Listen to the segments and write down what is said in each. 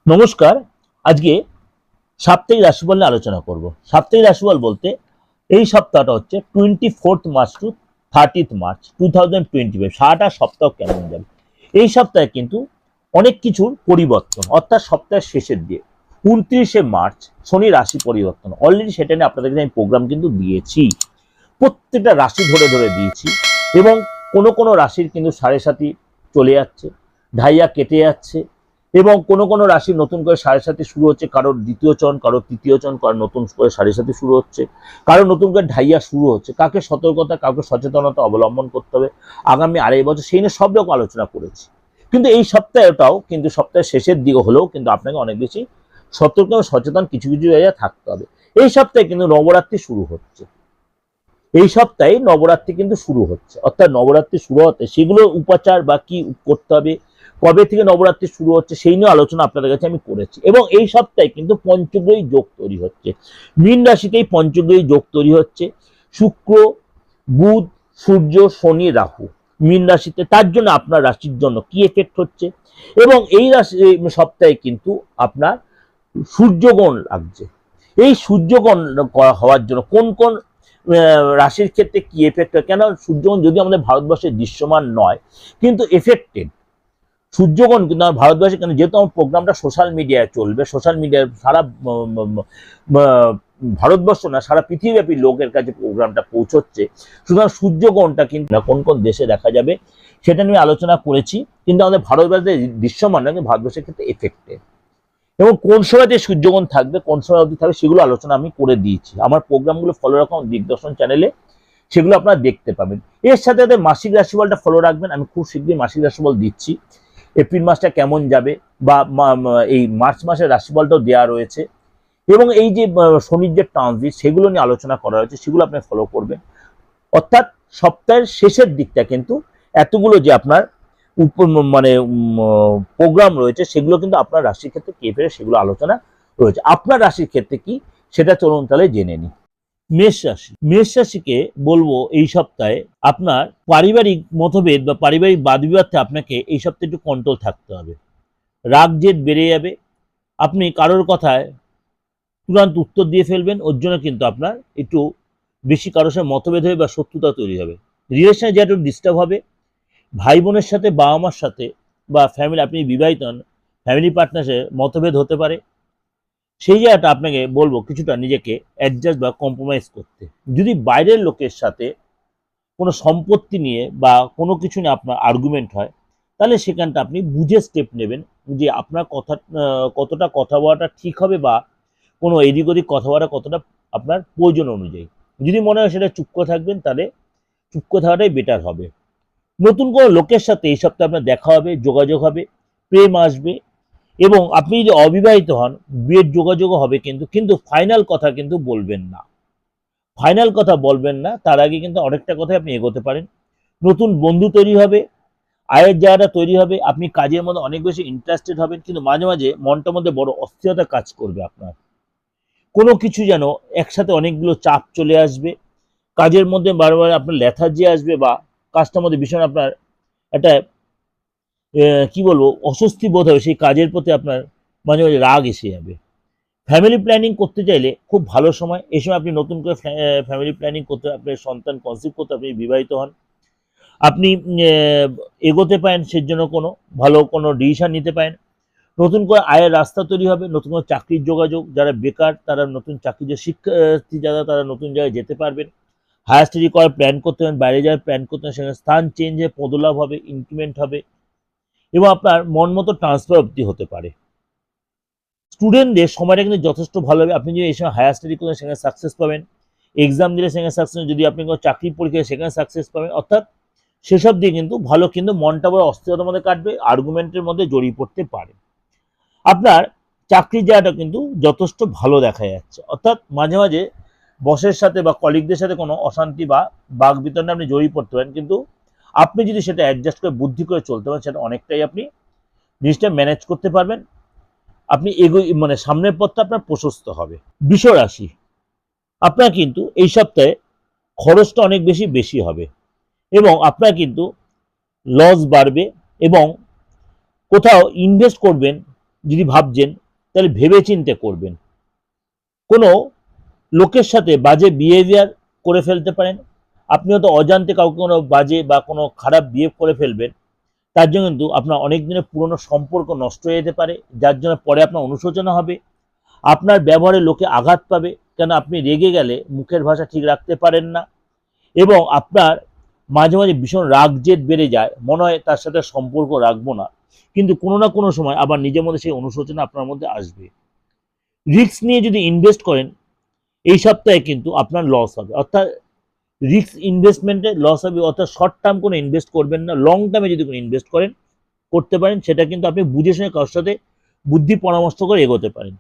নমস্কার। আজকে সাপ্তাহিক রাশিফল নিয়ে আলোচনা করব। সাপ্তাহিক রাশিফল বলতে এই সপ্তাহটা হচ্ছে 24th March two 30th March 2025। সারাটা সপ্তাহ কেমন যাবে? এই সপ্তাহে কিন্তু অনেক কিছুর পরিবর্তন, অর্থাৎ সপ্তাহের শেষের দিয়ে 29শে মার্চ শনি রাশি পরিবর্তন। অলরেডি সেটা নিয়ে আপনাদেরকে আমি প্রোগ্রাম কিন্তু দিয়েছি, প্রত্যেকটা রাশি ধরে ধরে দিয়েছি। এবং কোনো রাশির কিন্তু সাড়ে সাথী চলে যাচ্ছে, ঢাইয়া কেটে যাচ্ছে, এবং কোনো রাশি নতুন করে সাড়ে সাথী শুরু হচ্ছে, কারোর দ্বিতীয় চরণ, কারোর তৃতীয় চরণ, কারোর নতুন করে সাড়ে সাথী শুরু হচ্ছে, কারোর নতুন করে ঢাইয়া শুরু হচ্ছে। কাকে সতর্কতা, কাউকে সচেতনতা অবলম্বন করতে হবে আগামী আড়াই বছর, সেই নিয়ে সব রকম আলোচনা করেছি। কিন্তু এই সপ্তাহটাও কিন্তু সপ্তাহের শেষের দিকে হলেও কিন্তু আপনাকে অনেক বেশি সতর্ক ও সচেতন কিছু কিছু জায়গায় থাকতে হবে। এই সপ্তাহে কিন্তু নবরাত্রি শুরু হচ্ছে, এই সপ্তাহে নবরাত্রি কিন্তু শুরু হচ্ছে, অর্থাৎ নবরাত্রি শুরু হতে সেগুলোর উপাচার বা কি করতে হবে, কবে থেকে নবরাত্রি শুরু হচ্ছে সেই নিয়ে আলোচনা আপনাদের কাছে আমি করেছি। এবং এই সপ্তাহে কিন্তু পঞ্চগ্রহী যোগ তৈরি হচ্ছে, মীন রাশিতেই পঞ্চগ্রহী যোগ তৈরি হচ্ছে, শুক্র, বুধ, সূর্য, শনি, রাহু মীন রাশিতে। তার জন্য আপনার রাশির জন্য কি এফেক্ট হচ্ছে, এবং এই রাশি সপ্তাহে কিন্তু আপনার সূর্যগ্রহণ লাগছে। এই সূর্যগ্রহণ হওয়ার জন্য কোন কোন রাশির ক্ষেত্রে কি এফেক্ট হয়, কেন সূর্যগ্রহণ যদি আমাদের ভারতবর্ষে দৃশ্যমান নয় কিন্তু এফেক্টেড, সূর্যগ্রহণ কিন্তু আমার ভারতবর্ষে, কেন যেহেতু আমার প্রোগ্রামটা সোশ্যাল মিডিয়ায় চলবে, সোশ্যাল মিডিয়ায় সারা ভারতবর্ষ না সারা পৃথিবীব্যাপী লোকের কাছে প্রোগ্রামটা পৌঁছচ্ছে, সুতরাং সূর্যগ্রহণটা কিন্তু কোন কোন দেশে দেখা যাবে সেটা নিয়ে আলোচনা করেছি। কিন্তু আমাদের ভারতবর্ষে দৃশ্যমান নয়, কিন্তু ভারতবর্ষের ক্ষেত্রে এফেক্টেড, এবং কোন সময়তে সূর্যগ্রহণ থাকবে, কোন সময় অবধি থাকবে, সেগুলো আলোচনা আমি করে দিয়েছি। আমার প্রোগ্রামগুলো ফলো রাখুন দিগদর্শন চ্যানেলে, সেগুলো আপনারা দেখতে পাবেন। এর সাথে সাথে মাসিক রাশিফলটা ফলো রাখবেন, আমি খুব শীঘ্রই মাসিক রাশিফল দিচ্ছি। এপ্রিল মাসটা কেমন যাবে বা এই মার্চ মাসের রাশিফলটাও দেওয়া রয়েছে, এবং এই যে শনির যে ট্রানজিট সেগুলো নিয়ে আলোচনা করা হয়েছে, সেগুলো আপনি ফলো করবেন। অর্থাৎ সপ্তাহের শেষের দিকটা কিন্তু এতগুলো যে আপনার মানে প্রোগ্রাম রয়েছে সেগুলো কিন্তু আপনার রাশির ক্ষেত্রে কে ফেরে সেগুলো আলোচনা রয়েছে। আপনার রাশির ক্ষেত্রে কি সেটা চলুন তাহলে জেনে নিই। মেষ রাশি, মেষ রাশিকে বলবো এই সপ্তাহে আপনার পারিবারিক মতভেদ বা পারিবারিক বাদ বিবাদে আপনাকে এই সপ্তাহে একটু কন্ট্রোল থাকতে হবে। রাগ জেদ বেড়ে যাবে, আপনি কারোর কথায় তুরন্ত উত্তর দিয়ে ফেলবেন, ওর জন্য কিন্তু আপনার একটু বেশি কারোর সাথে মতভেদ হবে বা শত্রুতা তৈরি হবে। রিলেশনে যে একটু ডিস্টার্ব হবে, ভাই বোনের সাথে, বাবা মার সাথে বা ফ্যামিলি, আপনি বিবাহিত হন, ফ্যামিলি পার্টনারে মতভেদ হতে পারে। সেই জায়গাটা আপনাকে বলবো কিছুটা নিজেকে অ্যাডজাস্ট বা কম্প্রোমাইজ করতে। যদি বাইরের লোকের সাথে কোনো সম্পত্তি নিয়ে বা কোনো কিছু নিয়ে আপনার আর্গুমেন্ট হয়, তাহলে সেখানটা আপনি বুঝে স্টেপ নেবেন যে আপনার কথা কতটা কথা বলাটা ঠিক হবে, বা কোনো এদিক ওদিক কথা বলা কতটা আপনার প্রয়োজন অনুযায়ী। যদি মনে হয় সেটা চুপ করে থাকবেন, তাহলে চুপ করে থাকাটাই বেটার হবে। নতুন কোনো লোকের সাথে এই সপ্তাহে আপনার দেখা হবে, যোগাযোগ হবে, প্রেম আসবে, এবং আপনি যদি অবিবাহিত হন বিয়ের যোগাযোগও হবে, কিন্তু কিন্তু ফাইনাল কথা কিন্তু বলবেন না, ফাইনাল কথা বলবেন না, তার আগে কিন্তু অনেকটা কথাই আপনি এগোতে পারেন। নতুন বন্ধু তৈরি হবে, আয়ের জায়গাটা তৈরি হবে, আপনি কাজের মধ্যে অনেক বেশি ইন্টারেস্টেড হবেন, কিন্তু মাঝে মাঝে মনটার মধ্যে বড় অস্থিরতা কাজ করবে আপনার। কোনো কিছু যেন একসাথে অনেকগুলো চাপ চলে আসবে, কাজের মধ্যে বারবার আপনার লেথার্জি আসবে, বা কাজটার মধ্যে ভীষণ আপনার একটা কি বলবো অস্বস্তি বোধ হবে, সেই কাজের প্রতি আপনার মাঝে মাঝে রাগ এসে যাবে। ফ্যামিলি প্ল্যানিং করতে চাইলে খুব ভালো সময়, এই সময় আপনি নতুন করে ফ্যামিলি প্ল্যানিং করতে, আপনার সন্তান কনসিভ করতে, আপনি বিবাহিত হন, আপনি এগোতে পারেন, সেজন্য কোনো ভালো কোনো ডিসিশন নিতে পারেন। নতুন করে আয়ের রাস্তা তৈরি হবে, নতুন করে চাকরির যোগাযোগ, যারা বেকার তারা নতুন চাকরি, যে শিক্ষার্থী যারা তারা নতুন জায়গায় যেতে পারবেন। হায়ার স্টাডি করার প্ল্যান করতে পারেন, বাইরে যাওয়ার প্ল্যান করতে পারেন, সেখানে স্থান চেঞ্জ হয়ে পদলাভ হবে, ইনক্রিমেন্ট হবে, এবং আপনার মন মতো ট্রান্সফার অবধি হতে পারে। স্টুডেন্টদের সময়টা কিন্তু যথেষ্ট ভালো হবে, আপনি যদি এই সময় হায়ার স্টাডি করেন সেখানে সাকসেস পাবেন, এক্সাম দিলে সেখানে সাকসেস, যদি আপনি কোনো চাকরি পরীক্ষা সেখানে সাকসেস পাবেন। অর্থাৎ সেসব দিয়ে কিন্তু ভালো, কিন্তু মনটা বড় অস্থিরতার মধ্যে কাটবে, আর্গুমেন্টের মধ্যে জড়িয়ে পড়তে পারে। আপনার চাকরির জায়গাটা কিন্তু যথেষ্ট ভালো দেখা যাচ্ছে, অর্থাৎ মাঝে মাঝে বসের সাথে বা কলিগদের সাথে কোনো অশান্তি বা বাক বিতণ্ডে আপনি জড়িয়ে পড়তে পারেন, কিন্তু আপনি যদি সেটা অ্যাডজাস্ট করে বুদ্ধি করে চলতে পারেন, সেটা অনেকটাই আপনি জিনিসটা ম্যানেজ করতে পারবেন। আপনি মানে সামনের পথটা আপনার প্রশস্ত হবে। বৃষ রাশি, আপনার কিন্তু এই সপ্তাহে খরচটা অনেক বেশি বেশি হবে, এবং আপনার কিন্তু লস বাড়বে, এবং কোথাও ইনভেস্ট করবেন যদি ভাবছেন তাহলে ভেবেচিন্তে করবেন। কোনো লোকের সাথে বাজে বিহেভিয়ার করে ফেলতে পারেন। আপনি হয়তো অজান্তে কাউকে কোনো বাজে বা কোনো খারাপ বিহেভ করে ফেলবেন, তার জন্য কিন্তু আপনার অনেক দিনের পুরনো সম্পর্ক নষ্ট হয়ে যেতে পারে, যার জন্য পরে আপনার অনুশোচনা হবে। আপনার ব্যবহারে লোকে আঘাত পাবে, কেন আপনি রেগে গেলে মুখের ভাষা ঠিক রাখতে পারেন না, এবং আপনার মাঝে মাঝে ভীষণ রাগ জেদ বেড়ে যায়, মনে হয় তার সাথে সম্পর্ক রাখবো না, কিন্তু কোনো না কোনো সময় আবার নিজের মধ্যে সেই অনুশোচনা আপনার মধ্যে আসবে। রিস্ক নিয়ে যদি ইনভেস্ট করেন এই সপ্তাহে কিন্তু আপনার লস হবে, অর্থাৎ রিস্ক ইনভেস্টমেন্টে লস হবে, অর্থাৎ শর্ট টার্ম কোনো ইনভেস্ট করবেন না, লং টার্মে যদি কোনো ইনভেস্ট করেন করতে পারেন, সেটা কিন্তু আপনি বুঝে শুনে কারোর সাথে বুদ্ধি পরামর্শ করে এগোতে পারেন।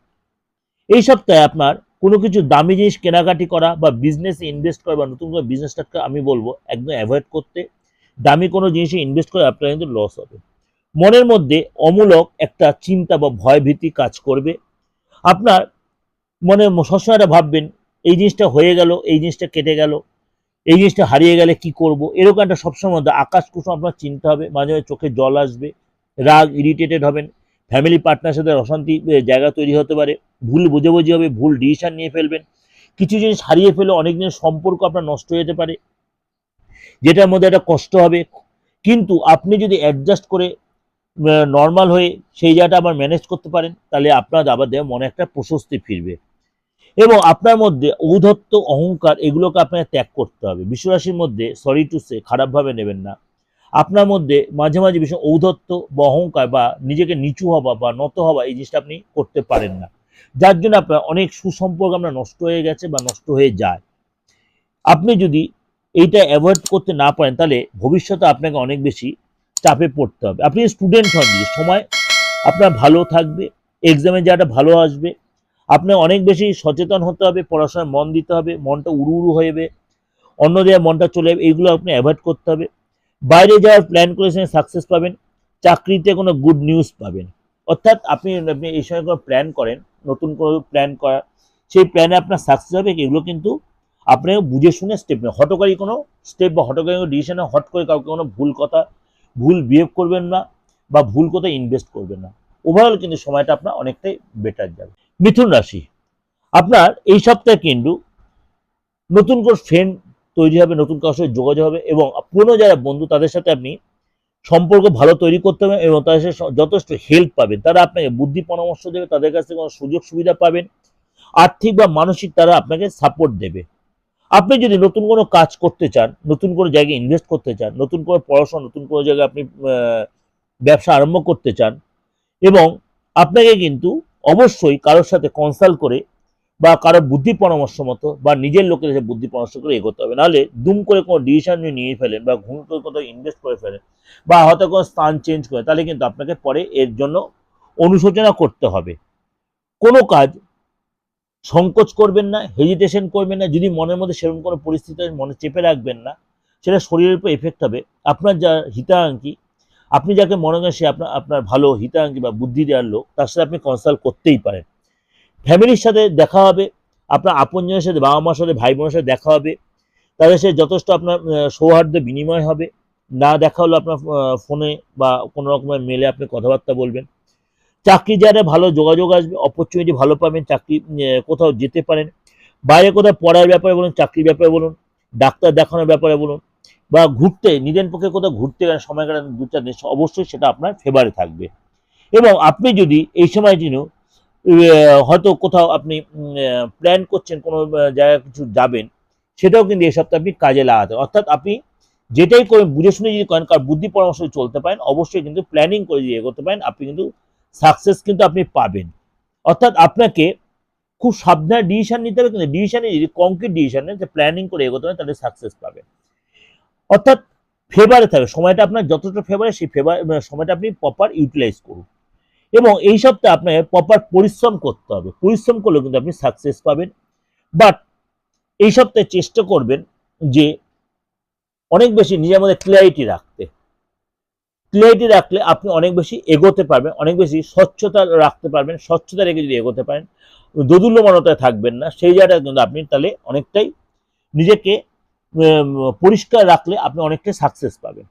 এই সপ্তাহে আপনার কোনো কিছু দামি জিনিস কেনাকাটি করা বা বিজনেসে ইনভেস্ট করা বা নতুন করে বিজনেস স্টার্ট করা আমি বলবো একদম অ্যাভয়েড করতে। দামি কোনো জিনিসে ইনভেস্ট করে আপনার কিন্তু লস হবে। মনের মধ্যে অমূলক একটা চিন্তা বা ভয় ভীতি কাজ করবে। আপনার মনে সবসময় একটা ভাববেন এই জিনিসটা হয়ে গেল, এই জিনিসটা কেটে গেল, এই জিনিসটা হারিয়ে গেলে কি করব, এরকম একটা সবসময় মধ্যে আকাশ কুসুম আপনার চিন্তা হবে, মাঝে মাঝে চোখে জল আসবে, রাগ ইরিটেটেড হবেন, ফ্যামিলি পার্টনার সাথে অশান্তি জায়গা তৈরি হতে পারে, ভুল বোঝাবুঝি হবে, ভুল ডিসিশন নিয়ে ফেলবেন, কিছু জিনিস হারিয়ে ফেলে অনেক দিনের সম্পর্ক আপনার নষ্ট হয়ে যেতে পারে, যেটার মধ্যে একটা কষ্ট হবে। কিন্তু আপনি যদি অ্যাডজাস্ট করে নর্মাল হয়ে সেই জায়গাটা আবার ম্যানেজ করতে পারেন, তাহলে আপনার আবার মনে একটা প্রশস্তি ফিরবে। এবং আপনার মধ্যে ঔদ্ধত্য অহংকার এগুলোকে আপনাকে ত্যাগ করতে হবে। বিশ্বরাশির মধ্যে সরি টু সে খারাপভাবে নেবেন না, আপনার মধ্যে মাঝে মাঝে ভীষণ ঔদ্ধত্য বা অহংকার বা নিজেকে নিচু হওয়া বা নত হওয়া এই জিনিসটা আপনি করতে পারেন না, যার জন্য আপনার অনেক সুসম্পর্ক আপনার নষ্ট হয়ে গেছে বা নষ্ট হয়ে যায়। আপনি যদি এইটা অ্যাভয়েড করতে না পারেন তাহলে ভবিষ্যতে আপনাকে অনেক বেশি চাপে পড়তে হবে। আপনি স্টুডেন্ট হন, যে সময় আপনার ভালো থাকবে, এক্সামের জায়গাটা ভালো আসবে, আপনার অনেক বেশি সচেতন হতে হবে, পড়াশোনায় মন দিতে হবে, মনটা উড়ু উড়ু হয়ে যাবে, অন্য জায়গায় মনটা চলে যাবে, এইগুলো আপনি অ্যাভয়েড করতে হবে। বাইরে যাওয়ার প্ল্যান করেছেন, সাকসেস পাবেন, চাকরিতে কোনো গুড নিউজ পাবেন। অর্থাৎ আপনি আপনি এই সময় কোনো প্ল্যান করেন, নতুন কোনো প্ল্যান করা, সেই প্ল্যানে আপনার সাকসেস হবে, এগুলো কিন্তু আপনাকে বুঝে শুনে স্টেপ নেন। হঠকারী কোনো স্টেপ বা হঠকারী কোনো ডিসিশনে হট করে কাউকে কোনো ভুল কথা ভুল বিহেভ করবেন না বা ভুল কোথায় ইনভেস্ট করবেন না। ওভারঅল কিন্তু সময়টা আপনার অনেকটাই বেটার যাবে। মিথুন রাশি, আপনার এই সপ্তাহে কিন্তু নতুন করে ফ্রেন্ড তৈরি হবে, নতুন কারোর সাথে যোগাযোগ হবে, এবং পুরনো যারা বন্ধু তাদের সাথে আপনি সম্পর্ক ভালো তৈরি করতে হবে এবং তাদের সাথে যথেষ্ট হেল্প পাবেন, তারা আপনাকে বুদ্ধি পরামর্শ দেবে, তাদের কাছ থেকে কোনো সুযোগ সুবিধা পাবেন, আর্থিক বা মানসিক তারা আপনাকে সাপোর্ট দেবে। আপনি যদি নতুন কোনো কাজ করতে চান, নতুন কোনো জায়গায় ইনভেস্ট করতে চান, নতুন করে পড়াশোনা, নতুন কোনো জায়গায় আপনি ব্যবসা আরম্ভ করতে চান, এবং আপনাকে কিন্তু অবশ্যই কারোর সাথে কনসাল্ট করে বা কারো বুদ্ধি পরামর্শ মতো বা নিজের লোকের এসে বুদ্ধি পরামর্শ করে এগোতে হবে। নাহলে দুম করে কোনো ডিসিশন নিয়ে ফেলেন বা ঘুম করে কোথাও ইনভেস্ট করে ফেলেন বা হয়তো কোনো স্থান চেঞ্জ করে, তাহলে কিন্তু আপনাকে পরে এর জন্য অনুশোচনা করতে হবে। কোনো কাজ সংকোচ করবেন না, হেজিটেশন করবেন না, যদি মনের মধ্যে সেরকম কোনো পরিস্থিতি মনে চেপে রাখবেন না, সেটা শরীরের উপর এফেক্ট হবে। আপনার যা হিতাকাঙ্ক্ষী, আপনি যাকে মনে করেন সে আপনার আপনার ভালো হিতাকাঙ্ক্ষী বা বুদ্ধি দেওয়ার লোক, তার সাথে আপনি কনসাল্ট করতেই পারেন। ফ্যামিলির সাথে দেখা হবে, আপনার আপনজনের সাথে, বাবা মার সাথে, ভাই বোনের সাথে দেখা হবে, তাদের সাথে যথেষ্ট আপনার সৌহার্দ্য বিনিময় হবে। না দেখা হলো আপনার ফোনে বা কোনো রকমের মেলে আপনি কথাবার্তা বলবেন। চাকরি যারা ভালো যোগাযোগ আসবে, অপরচুনিটি ভালো পাবেন, চাকরি কোথাও যেতে পারেন, বাইরে কোথাও পড়ার ব্যাপারে বলুন, চাকরির ব্যাপারে বলুন, ডাক্তার দেখানোর ব্যাপারে বলুন, বা ঘুরতে নিজের পক্ষে কোথাও ঘুরতে গেলেন, সময় কাটান 2-4 দিন, অবশ্যই সেটা আপনার ফেভারে থাকবে। এবং আপনি যদি এই সময় জন্য হয়তো কোথাও আপনি প্ল্যান করছেন কোনো জায়গায় কিছু যাবেন, সেটাও কিন্তু এই সপ্তাহে আপনি কাজে লাগাতে, অর্থাৎ আপনি যেটাই করেন বুঝে শুনে যদি করেন, কারণ বুদ্ধি পরামর্শ চলতে পারেন, অবশ্যই কিন্তু প্ল্যানিং করে যদি এগোতে পারেন, আপনি কিন্তু সাকসেস কিন্তু আপনি পাবেন। অর্থাৎ আপনাকে খুব সাবধানে ডিসিশন নিতে হবে, কিন্তু ডিসিশনে যদি কংক্রিট ডিসিশন নেন, প্ল্যানিং করে এগোতে হবে, তাহলে সাকসেস পাবেন। অর্থাৎ ফেভারে থাকবে সময়টা, আপনার যতটা ফেভারে সেই সময়টা আপনি প্রপার ইউটিলাইজ করুন। এবং এই সপ্তাহে আপনাকে প্রপার পরিশ্রম করতে হবে, পরিশ্রম করলে কিন্তু আপনি সাকসেস পাবেন। বাট এই সপ্তাহে চেষ্টা করবেন যে অনেক বেশি নিজের মধ্যে ক্লিয়ারিটি রাখতে, ক্লিয়ারিটি রাখলে আপনি অনেক বেশি এগোতে পারবেন, অনেক বেশি স্বচ্ছতা রাখতে পারবেন। স্বচ্ছতা রেখে যদি এগোতে পারেন, দোদুল্যমানতায় থাকবেন না, সেই জায়গাটা কিন্তু আপনি তাহলে অনেকটাই নিজেকে পরিষ্কার রাখলে আপনি অনেকটাই সাকসেস পাবেন।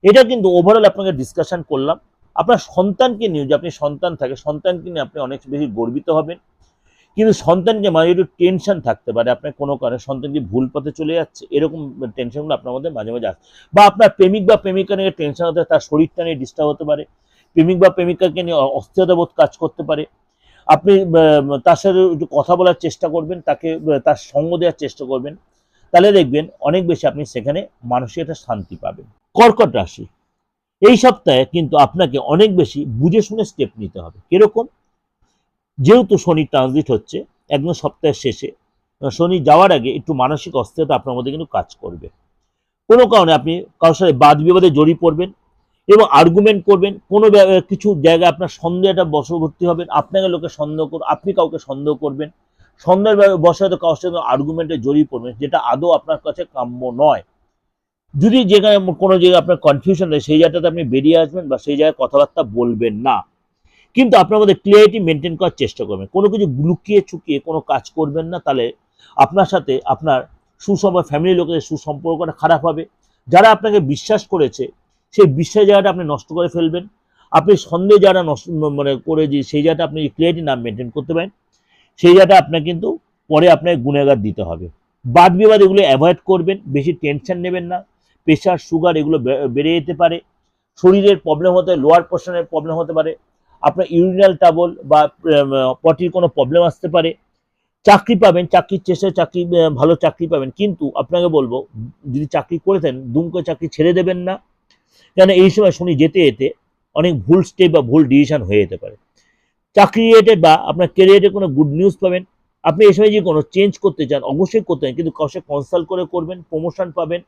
এটা কিন্তু ওভারঅল আপনাকে ডিসকাশন করলাম। আপনার সন্তানকে নিয়ে, যে আপনি সন্তান থাকে, সন্তানকে নিয়ে আপনি অনেক বেশি গর্বিত হবেন। কিন্তু সন্তানকে মাঝে একটু টেনশন থাকতে পারে, আপনার কোনো কারণে সন্তান কি ভুল পথে চলে যাচ্ছে, এরকম টেনশনগুলো আপনার মধ্যে মাঝে মাঝে আসে। বা আপনার প্রেমিক বা প্রেমিকা নিয়ে টেনশন হতে, তার শরীরটা নিয়ে ডিস্টার্ব হতে পারে, প্রেমিক বা প্রেমিকাকে নিয়ে অস্থিরতা বোধ কাজ করতে পারে। আপনি তার সাথে একটু কথা বলার চেষ্টা করবেন, তাকে তার সঙ্গ দেওয়ার চেষ্টা করবেন, তাহলে দেখবেন অনেক বেশি আপনি সেখানে মানসিক একটা শান্তি পাবেন। কর্কট রাশি, এই সপ্তাহে কিন্তু আপনাকে অনেক বেশি বুঝে শুনে স্টেপ নিতে হবে। কিরকম? যেহেতু শনি ট্রানজিট হচ্ছে একদম সপ্তাহের শেষে, শনি যাওয়ার আগে একটু মানসিক অস্থিরতা আপনার মধ্যে কিন্তু কাজ করবে। কোনো কারণে আপনি কারোর সাথে বাদ বিবাদে জড়িয়ে পড়বেন এবং আর্গুমেন্ট করবেন। কোনো কিছু জায়গায় আপনার সন্দেহটা বশবর্তী হবেন, আপনাকে লোকে সন্দেহ করবে, আপনি কাউকে সন্দেহ করবেন, সন্দেহের বশে হয়তো কারোর সাথে আর্গুমেন্টে জড়িয়ে পড়বেন, যেটা আদৌ আপনার কাছে কাম্য নয়। যদি যেখানে কোনো জায়গায় আপনার কনফিউশন হয়, সেই জায়গাটাতে আপনি বেরিয়ে আসবেন বা সেই জায়গায় কথাবার্তা বলবেন না। কিন্তু আপনার মধ্যে ক্লিয়ারিটি মেনটেন করার চেষ্টা করবেন, কোনো কিছু লুকিয়ে চুকিয়ে কোনো কাজ করবেন না, তাহলে আপনার সাথে আপনার ফ্যামিলির লোকেদের সুসম্পর্কটা খারাপ হবে। যারা আপনাকে বিশ্বাস করেছে সেই বিশ্বাস জায়গাটা আপনি নষ্ট করে ফেলবেন। আপনি সন্দেহ যারা নষ্ট মানে করে যে সেই জায়গাটা আপনি ক্লিয়ারিটি না মেনটেন করতে পারেন, সেই জায়গাটা আপনার কিন্তু পরে আপনাকে গুণাগার দিতে হবে। বাদ বিবাদ এগুলো অ্যাভয়েড করবেন, বেশি টেনশন নেবেন না। প্রেশার, সুগার এগুলো বেড়ে যেতে পারে, শরীরের প্রবলেম হতে, লোয়ার পোর্শনের প্রবলেম হতে পারে, আপনার ইউরিনাল ট্রাবল বা পটির কোনো প্রবলেম আসতে পারে। চাকরি পাবেন, চাকরির চেষ্টায় চাকরি, ভালো চাকরি পাবেন, কিন্তু আপনাকে বলবো যদি চাকরি করে থাকেন দুম করে চাকরি ছেড়ে দেবেন না, কেন এই সময় শনি যেতে যেতে অনেক ভুল স্টেপ বা ভুল ডিসিশন হয়ে যেতে পারে। চাকরি রিলেটেড বা আপনার ক্যারিয়ারে কোনো গুড নিউজ পাবেন। আপনি এই সময় যে কোনো চেঞ্জ করতে চান অবশ্যই করতে চান, কিন্তু কাউকে কনসাল্ট করে করবেন, প্রমোশন পাবেন,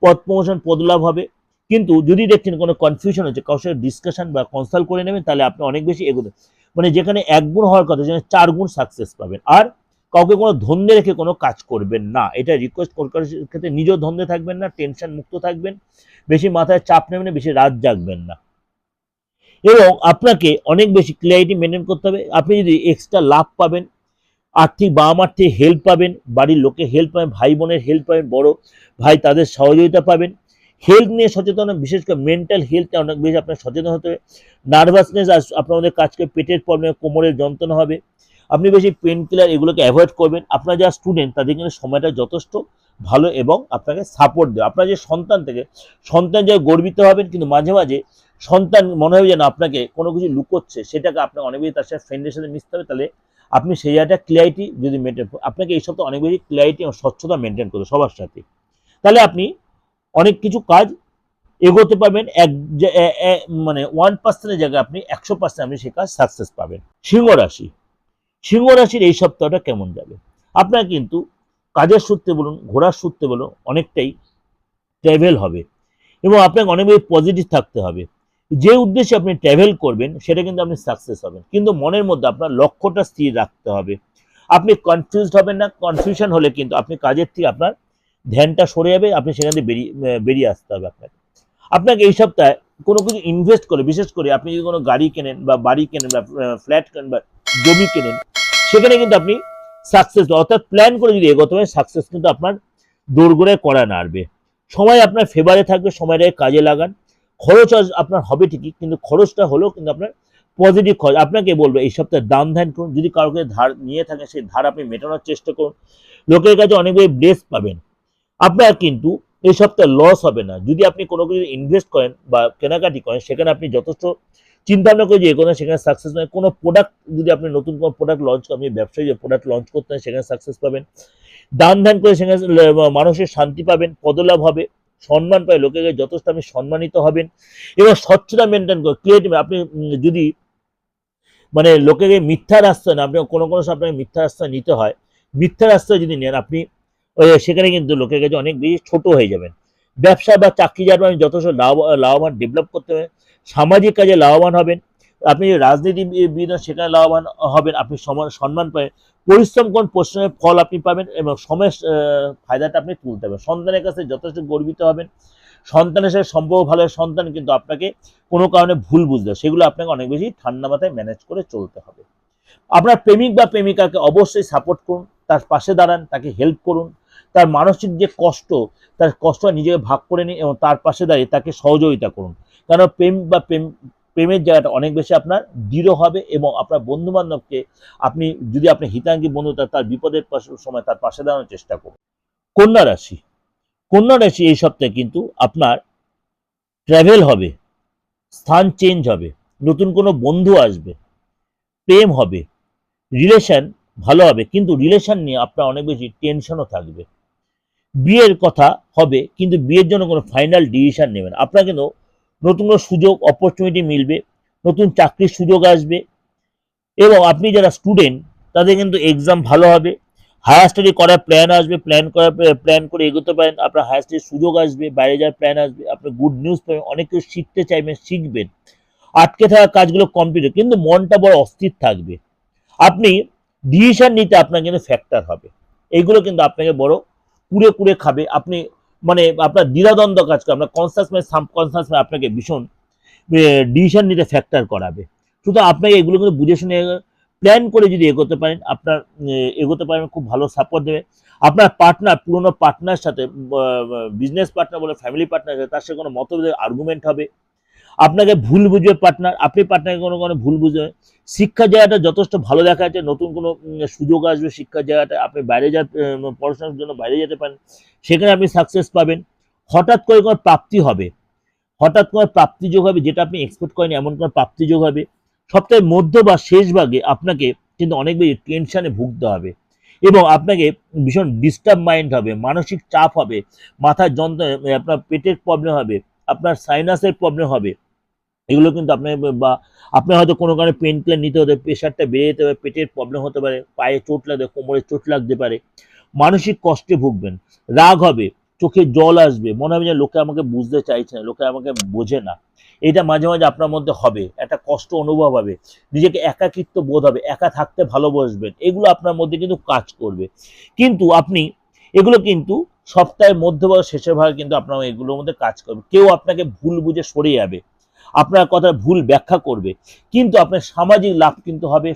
পদ প্রমোশন, পদলাভ হবে। কিন্তু যদি দেখছেন কোনো কনফিউশন হচ্ছে, কারোর সাথে ডিসকাশন বা কনসাল্ট করে নেবেন, তাহলে আপনি অনেক বেশি এগোতে, মানে যেখানে 1 গুণ হওয়ার কথা সেখানে 4 গুণ সাকসেস পাবেন। আর কাউকে কোনো ধন্দে রেখে কোনো কাজ করবেন না, এটা রিকোয়েস্ট করার ক্ষেত্রে নিজেও ধন্দে থাকবেন না, টেনশন মুক্ত থাকবেন, বেশি মাথায় চাপ নেবেন না, বেশি রাত জাগবেন না। এবং আপনাকে অনেক বেশি ক্লিয়ারিটি মেনটেন করতে হবে। আপনি যদি এক্সট্রা লাভ পাবেন, আর্থিক বাবা মার থেকে হেল্প পাবেন, বাড়ির লোকে হেল্প পাবেন, ভাই বোনের হেল্প পাবেন, বড় ভাই তাদের সহযোগিতা পাবেন। হেলথ নিয়ে সচেতন, বিশেষ করে মেন্টাল হেলথে অনেক বেশি আপনার সচেতন হতে হবে। নার্ভাসনেস আপনাদের কাজকে, পেটের প্রবলেম, কোমরের যন্ত্রণা হবে, আপনি বেশি পেন কিলার এগুলোকে অ্যাভয়েড করবেন। আপনার যারা স্টুডেন্ট তাদের কিন্তু সময়টা যথেষ্ট ভালো এবং আপনাকে সাপোর্ট দেবে। আপনার যে সন্তান থেকে, সন্তান যে গর্বিত হবেন, কিন্তু মাঝে মাঝে সন্তান মনে হবে যেন আপনাকে কোনো কিছু লুকোচ্ছে, সেটাকে আপনাকে অনেক বেশি তার সাথে ফ্রেন্ডের সাথে মিশতে হবে। তাহলে আপনি সেই জায়গাটা ক্লিয়ারিটি যদি মেনটেন, আপনাকে এই সপ্তাহে অনেক বেশি ক্লিয়ারিটি এবং স্বচ্ছতা মেনটেন করতে সবার সাথে, তাহলে আপনি অনেক কিছু কাজ এগোতে পারবেন। মানে 1% জায়গায় আপনি 100% আপনি সেই কাজ সাকসেস পাবেন। সিংহ রাশি, সিংহ রাশির এই সপ্তাহটা কেমন যাবে? আপনার কিন্তু কাজের সূত্রে বলুন, ঘোরার সূত্রে বলুন, অনেকটাই ট্রাভেল হবে এবং আপনাকে অনেক বেশি পজিটিভ থাকতে হবে। যে উদ্দেশ্যে আপনি ট্রাভেল করবেন সেটা কিন্তু আপনি সাকসেস হবেন, কিন্তু মনের মধ্যে আপনার লক্ষ্যটা স্থির রাখতে হবে। আপনি কনফিউজড হবেন না, কনফিউশন হলে কিন্তু আপনি কাজের থেকে আপনার ধ্যানটা সরে যাবে, আপনি সেখান থেকে বেরিয়ে আসতে হবে। আপনাকে এই সপ্তাহে কোনো কিছু ইনভেস্ট করে, বিশেষ করে আপনি যদি কোনো গাড়ি কেনেন বা বাড়ি কেনেন বা ফ্ল্যাট কেনেন বা জমি কেনেন, সেখানে কিন্তু আপনি সাকসেস, অর্থাৎ প্ল্যান করে যদি এগোতে হয়, সাকসেস কিন্তু আপনার দোরগোড়ায় করা নাড়বে। সময় আপনার ফেভারে থাকবে, সময়টাকে কাজে লাগান। খরচ আপনার হবে ঠিকই, কিন্তু খরচটা হলেও কিন্তু আপনার পজিটিভ খরচ। আপনাকে বলবো এই সপ্তাহে দান ধ্যান করুন, যদি কাউকে ধার নিয়ে থাকেন সেই ধার আপনি মেটানোর চেষ্টা করুন, লোকের কাছে অনেক বেশি ব্লেস পাবেন। আপনার কিন্তু এই সপ্তাহে লস হবে না। যদি আপনি কোনো কিছু ইনভেস্ট করেন বা কেনাকাটি করেন, সেখানে আপনি যথেষ্ট চিন্তা ভাবনা করে যে এগোনো, সেখানে সাকসেস নয়। কোনো প্রোডাক্ট যদি আপনি নতুন কোনো প্রোডাক্ট লঞ্চ করেন, আপনি ব্যবসায়ী যে প্রোডাক্ট লঞ্চ করতে হয়, সেখানে সাকসেস পাবেন। দান ধ্যান করে সেখানে মানুষের শান্তি পাবেন, পদলাভ হবে, সম্মান পাবে, লোকের যথেষ্ট আপনি সম্মানিত হবেন। এবং স্বচ্ছতা মেনটেন করে ক্রিয়েটিভ আপনি যদি মানে লোকের মিথ্যার আশ্রয় না, আপনি কোনো সময় আপনাকে মিথ্যার আশ্রয় নিতে হয়, মিথ্যার আশ্রয় যদি নেন আপনি সেখানে কিন্তু লোকের কাছে অনেক বেশি ছোট হয়ে যাবেন। ব্যবসা বা চাকরি যার আপনি যথেষ্ট লাভবান ডেভেলপ করতে হবে, সামাজিক কাজে লাভবান হবেন, আপনি রাজনীতিবিদ সেখানে লাভবান হবেন, আপনি সম্মান পাবেন। পরিশ্রম কোন পরিশ্রমের ফল আপনি পাবেন এবং সময়ের ফায়দাটা আপনি তুলতে হবে। সন্তানের কাছে যথেষ্ট গর্বিত হবেন, সন্তানের সাথে সম্পর্ক ভালো, সন্তান কিন্তু আপনাকে কোনো কারণে ভুল বুঝবে, সেগুলো আপনাকে অনেক বেশি ঠান্ডা মাথায় ম্যানেজ করে চলতে হবে। আপনার প্রেমিক বা প্রেমিকাকে অবশ্যই সাপোর্ট করুন, তার পাশে দাঁড়ান, তাকে হেল্প করুন, তার মানসিক যে কষ্ট, তার কষ্ট নিজেকে ভাগ করে নিন এবং তার পাশে দাঁড়িয়ে তাকে সহযোগিতা করুন। কারণ প্রেম প্রেমের জায়গাটা অনেক বেশি আপনার দৃঢ় হবে এবং আপনার বন্ধু বান্ধবকে আপনি যদি আপনি হিতাঙ্গী বন্ধু তার বিপদের সময় তার পাশে দাঁড়ানোর চেষ্টা করুন। কন্যা রাশি, কন্যা রাশি এই সপ্তাহে কিন্তু আপনার ট্রাভেল হবে, স্থান চেঞ্জ হবে, নতুন কোনো বন্ধু আসবে, প্রেম হবে, রিলেশন ভালো হবে, কিন্তু রিলেশন নিয়ে আপনার অনেক বেশি টেনশনও থাকবে। বিয়ের কথা হবে কিন্তু বিয়ের জন্য কোনো ফাইনাল ডিসিশন নেবেন। আপনার কিন্তু নতুন কোনো সুযোগ অপরচুনিটি মিলবে, নতুন চাকরির সুযোগ আসবে এবং আপনি যারা স্টুডেন্ট তাদের কিন্তু এক্সাম ভালো হবে, হায়ার স্টাডি করার প্ল্যান আসবে, প্ল্যান করে এগোতে পারেন, আপনার হায়ার স্টাডির সুযোগ আসবে, বাইরে যাওয়ার প্ল্যান আসবে, আপনি গুড নিউজ পাবেন, অনেক কিছু শিখতে চাইবেন, শিখবেন, আটকে থাকা কাজগুলো কমপ্লিট, কিন্তু মনটা বড় অস্থির থাকবে। আপনি ডিসিশন নিতে আপনার কিন্তু ফ্যাক্টর হবে, এইগুলো কিন্তু আপনাকে বড় কুড়ে কুড়ে খাবে। আপনি মানে আপনার দ্বিধাদ্বন্দ্ব কাজ করে, আপনার কনসাস মাইন্ড সাবকনসাস মাইন্ড আপনাকে ভীষণ ডিসিশন নিতে ফ্যাক্টর করাবে। সুতরাং আপনাকে এগুলো কিন্তু বুঝে শুনে প্ল্যান করে যদি এগোতে পারেন, আপনার এগোতে পারেন, খুব ভালো সাপোর্ট দেবে। আপনার পার্টনার, পুরনো পার্টনার সাথে, বিজনেস পার্টনার বলে ফ্যামিলি পার্টনার সাথে, তার সাথে কোনো মতভেদের আর্গুমেন্ট হবে, আপনাকে ভুল বুঝবে পার্টনার, আপনি পার্টনারকে কোনো কোনো ভুল বুঝবে। শিক্ষার জায়গাটা যথেষ্ট ভালো দেখা যাচ্ছে, নতুন কোনো সুযোগ আসবে শিক্ষার জায়গাটা, আপনি বাইরে পড়াশোনার জন্য বাইরে যেতে পারেন, সেখানে আপনি সাকসেস পাবেন। হঠাৎ করে কোনো প্রাপ্তি হবে, হঠাৎ করে প্রাপ্তি যোগ হবে, যেটা আপনি এক্সপেক্ট করেন এমন কোনো প্রাপ্তি যোগ হবে। সপ্তাহের মধ্য বা শেষ ভাগে আপনাকে কিন্তু অনেক বেশি টেনশনে ভুগতে হবে এবং আপনাকে ভীষণ ডিস্টার্ব মাইন্ড হবে, মানসিক চাপ হবে, মাথার যন্ত্রণা, আপনার পেটের প্রবলেম হবে, আপনার সাইনাসের প্রবলেম হবে, এগুলো কিন্তু আপনার, বা আপনার হয়তো কোনো কারণে পেন কিলার নিতে হতে, প্রেশারটা বেড়ে যেতে পারে, পেটের প্রবলেম হতে পারে, পায়ে চোট লাগতে, কোমরে চোট লাগতে পারে, মানসিক কষ্টে ভুগবেন, রাগ হবে, চোখে জল আসবে, মনে হবে যে লোকে আমাকে বুঝতে চাইছে না, লোকে আমাকে বোঝে না, এটা মাঝে মাঝে আপনার মধ্যে হবে, একটা কষ্ট অনুভব হবে, নিজেকে একাকিত্ব বোধ হবে, একা থাকতে ভালোবাসবেন, এগুলো আপনার মধ্যে কিন্তু কাজ করবে। কিন্তু আপনি এগুলো কিন্তু সপ্তাহের মধ্যে বা শেষের ভাগে কিন্তু আপনার এগুলোর মধ্যে কাজ করবে। কেউ আপনাকে ভুল বুঝে সরে যাবে, আপনার কথা ভুল ব্যাখ্যা করবে, কিন্তু আপনার সামাজিক লাভ কিন্তু হবে,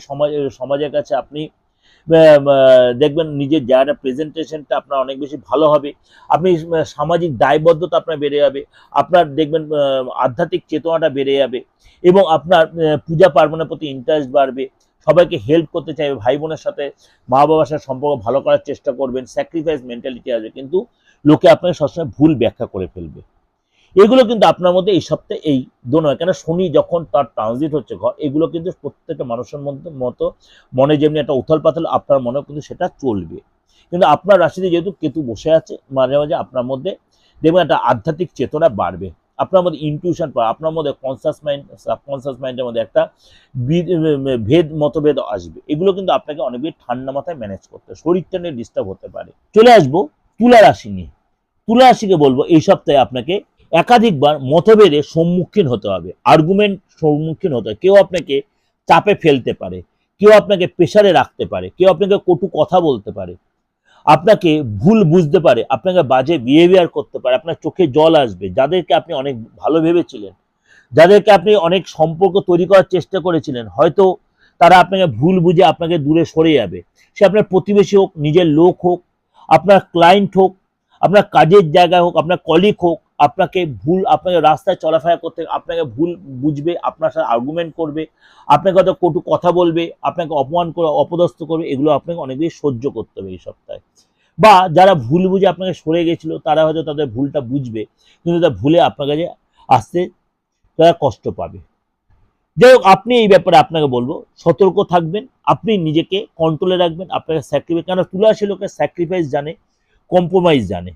সমাজের কাছে আপনি দেখবেন নিজের জায়গাটা, প্রেজেন্টেশনটা আপনার অনেক বেশি ভালো হবে, আপনি সামাজিক দায়বদ্ধতা আপনার বেড়ে যাবে, আপনার দেখবেন আধ্যাত্মিক চেতনাটা বেড়ে যাবে এবং আপনার পূজা পার্বণের প্রতি ইন্টারেস্ট বাড়বে, সবাইকে হেল্প করতে চাইবে, ভাই বোনের সাথে, মা বাবার সাথে সম্পর্ক ভালো করার চেষ্টা করবেন, স্যাক্রিফাইস মেন্টালিটি আসবে, কিন্তু লোকে আপনাকে সবসময় ভুল ব্যাখ্যা করে ফেলবে। এগুলো কিন্তু আপনার মধ্যে এই সপ্তাহে এই নয়, কেন শনি যখন তার ট্রানজিট হচ্ছে ঘর, এগুলো কিন্তু প্রত্যেকটা মানুষের মতো মনে যেমনি একটা উথাল পাথাল, আপনার মনেও কিন্তু সেটা চলবে। কিন্তু আপনার রাশিতে যেহেতু কেতু বসে আছে, মাঝে মাঝে আপনার মধ্যে দেখবেন একটা আধ্যাত্মিক চেতনা বাড়বে, আপনার মধ্যে ইনটিউশন পাওয়া, আপনার মধ্যে কনসাস মাইন্ড সাবকনসাস মাইন্ডের মধ্যে একটা মতভেদ আসবে, এগুলো কিন্তু আপনাকে অনেক বেশি ঠান্ডা মাথায় ম্যানেজ করতে, শরীরটা নিয়ে ডিস্টার্ব হতে পারে। চলে আসবো তুলা রাশি নিয়ে। তুলা রাশিকে বলবো এই সপ্তাহে আপনাকে একাধিকবার মতভেদের সম্মুখীন হতে হবে, আর্গুমেন্ট সম্মুখীন হতে হবে, কেউ আপনাকে চাপে ফেলতে পারে, কেউ আপনাকে প্রেসারে রাখতে পারে, কেউ আপনাকে কটু কথা বলতে পারে, আপনাকে ভুল বুঝতে পারে, আপনাকে বাজে বিহেভিয়ার করতে পারে, আপনার চোখে জল আসবে, যাদেরকে আপনি অনেক ভালো ভেবেছিলেন, যাদেরকে আপনি অনেক সম্পর্ক তৈরি করার চেষ্টা করেছিলেন, হয়তো তারা আপনাকে ভুল বুঝে আপনাকে দূরে সরে যাবে, সে আপনার প্রতিবেশী হোক, নিজের লোক হোক, আপনার ক্লায়েন্ট হোক, আপনার কাজের জায়গায় হোক, আপনার কলিগ হোক, আপনাকে রাস্তায় চলাফেরা করতে আপনাকে ভুল বুঝবে, আপনার সাথে আর্গুমেন্ট করবে, আপনাকে হয়তো কটু কথা বলবে, আপনাকে অপমান করে অপদস্থ করবে, এগুলো আপনাকে অনেক বেশি সহ্য করতে হবে এই সপ্তাহে। বা যারা ভুল বুঝে আপনাকে সরে গেছিল, তারা হয়তো তাদের ভুলটা বুঝবে, কিন্তু তার ভুলে আপনার কাছে আসতে তারা কষ্ট পাবে। যাই হোক, আপনি এই ব্যাপারে আপনাকে বলবো সতর্ক থাকবেন, আপনি নিজেকে কন্ট্রোলে রাখবেন, আপনাকে স্যাক্রিফাইস, কেন তুলা রাশির লোকের স্যাক্রিফাইস জানে, কম্প্রোমাইজ জানে,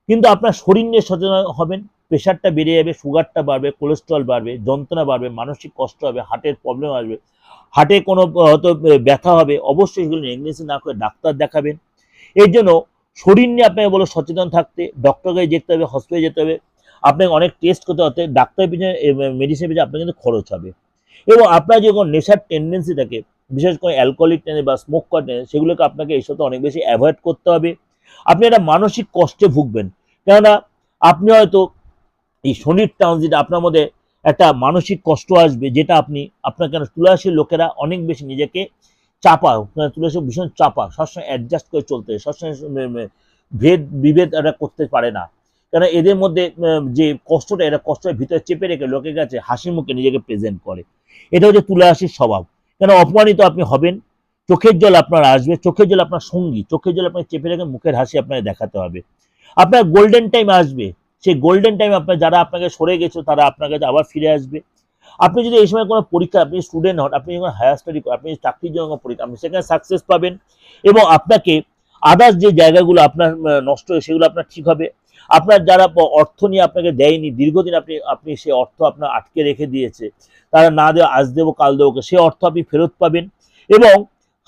কিন্তু আপনার শরীর নিয়ে সচেতন হবেন, প্রেশারটা বেড়ে যাবে, সুগারটা বাড়বে, কোলেস্ট্রল বাড়বে, যন্ত্রণা বাড়বে, মানসিক কষ্ট হবে, হার্টের প্রবলেম আসবে, হার্টে কোনো হয়তো ব্যথা হবে, অবশ্যই এগুলো নেগলেন্সি না করে ডাক্তার দেখাবেন। এর জন্য শরীর নিয়ে আপনাকে বলো সচেতন থাকতে, ডক্টরকে যেতে হবে, হসপিটালে যেতে হবে, আপনাকে অনেক টেস্ট করতে হতে, ডাক্তারের পিছনে মেডিসিনের পিছনে আপনার কিন্তু খরচ হবে, এবং আপনার যে কোনো নেশার টেন্ডেন্সি থাকে, বিশেষ করে অ্যালকোহলিক টেন্ডেন্সি বা স্মোক করার টেন্ডেন্সি, সেগুলোকে আপনাকে এই সাথে অনেক বেশি অ্যাভয়েড করতে হবে। আপনি একটা মানসিক কষ্টে ভুগবেন, কেননা আপনি হয়তো এই শনির ট্রানজিট আপনার মধ্যে একটা মানসিক কষ্ট আসবে, যেটা আপনার কেন তুলা রাশির লোকেরা অনেক বেশি নিজেকে চাপা, তুলা রাশি ভীষণ চাপা, সবসময় অ্যাডজাস্ট করে চলতে, সবসময় বিভেদ এটা করতে পারে না, কেন এদের মধ্যে যে কষ্টটা, এটা কষ্টের ভিতরে চেপে রেখে লোকের কাছে হাসি মুখে নিজেকে প্রেজেন্ট করে। এটা হচ্ছে তুলা রাশির স্বভাব। কেন অপমানিত আপনি হবেন, চোখের জল আপনার আসবে, চোখের জল আপনার সঙ্গী, চোখের জল আপনাকে চেপে রেখে মুখের হাসি আপনাকে দেখাতে হবে। আপনার গোল্ডেন টাইম আসবে, সেই গোল্ডেন টাইম আপনার যারা আপনাকে সরে গেছে তারা আপনার কাছে আবার ফিরে আসবে। আপনি যদি এই সময় কোনো পরীক্ষা, আপনি স্টুডেন্ট হন, আপনি যখন হায়ার স্টাডি করেন, আপনি চাকরির জন্য পরীক্ষা, আপনি সেখানে সাকসেস পাবেন এবং আপনাকে আদার্স যে জায়গাগুলো আপনার নষ্ট হয় সেগুলো আপনার ঠিক হবে। আপনার যারা অর্থ নিয়ে আপনাকে দেয়নি, দীর্ঘদিন আপনি সেই অর্থ আপনার আটকে রেখে দিয়েছে, তারা না দেওয়া আজ দেবো কাল দেবো, সেই অর্থ আপনি ফেরত পাবেন এবং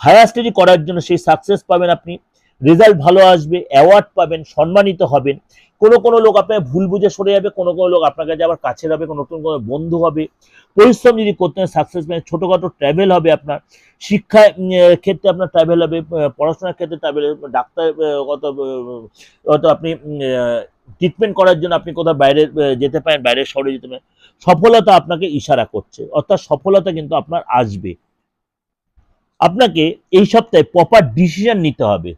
হায়ার স্টাডি করার জন্য সেই সাকসেস পাবেন আপনি। রেজাল্ট ভালো আসবে, অ্যাওয়ার্ড পাবেন, সম্মানিত হবেন। কোনো লোক আপনাকে ভুল বুঝে সরে যাবে, কোনো লোক আপনার কাছে আবার কাছে হবে, নতুন কোনো বন্ধু হবে। পরিশ্রম যদি করতে হয় সাকসেস পাবেন। ছোটোখাটো ট্রাভেল হবে আপনার, শিক্ষা ক্ষেত্রে আপনার ট্রাভেল হবে, পড়াশোনার ক্ষেত্রে ট্রাভেল হবে, ডাক্তার কত আপনি ট্রিটমেন্ট করার জন্য আপনি কোথাও বাইরে যেতে পারেন, বাইরের শহরে যেতে পারেন। সফলতা আপনাকে ইশারা করছে, অর্থাৎ সফলতা কিন্তু আপনার আসবে। আপনাকে এই সপ্তাহে প্রপার ডিসিশন নিতে হবে।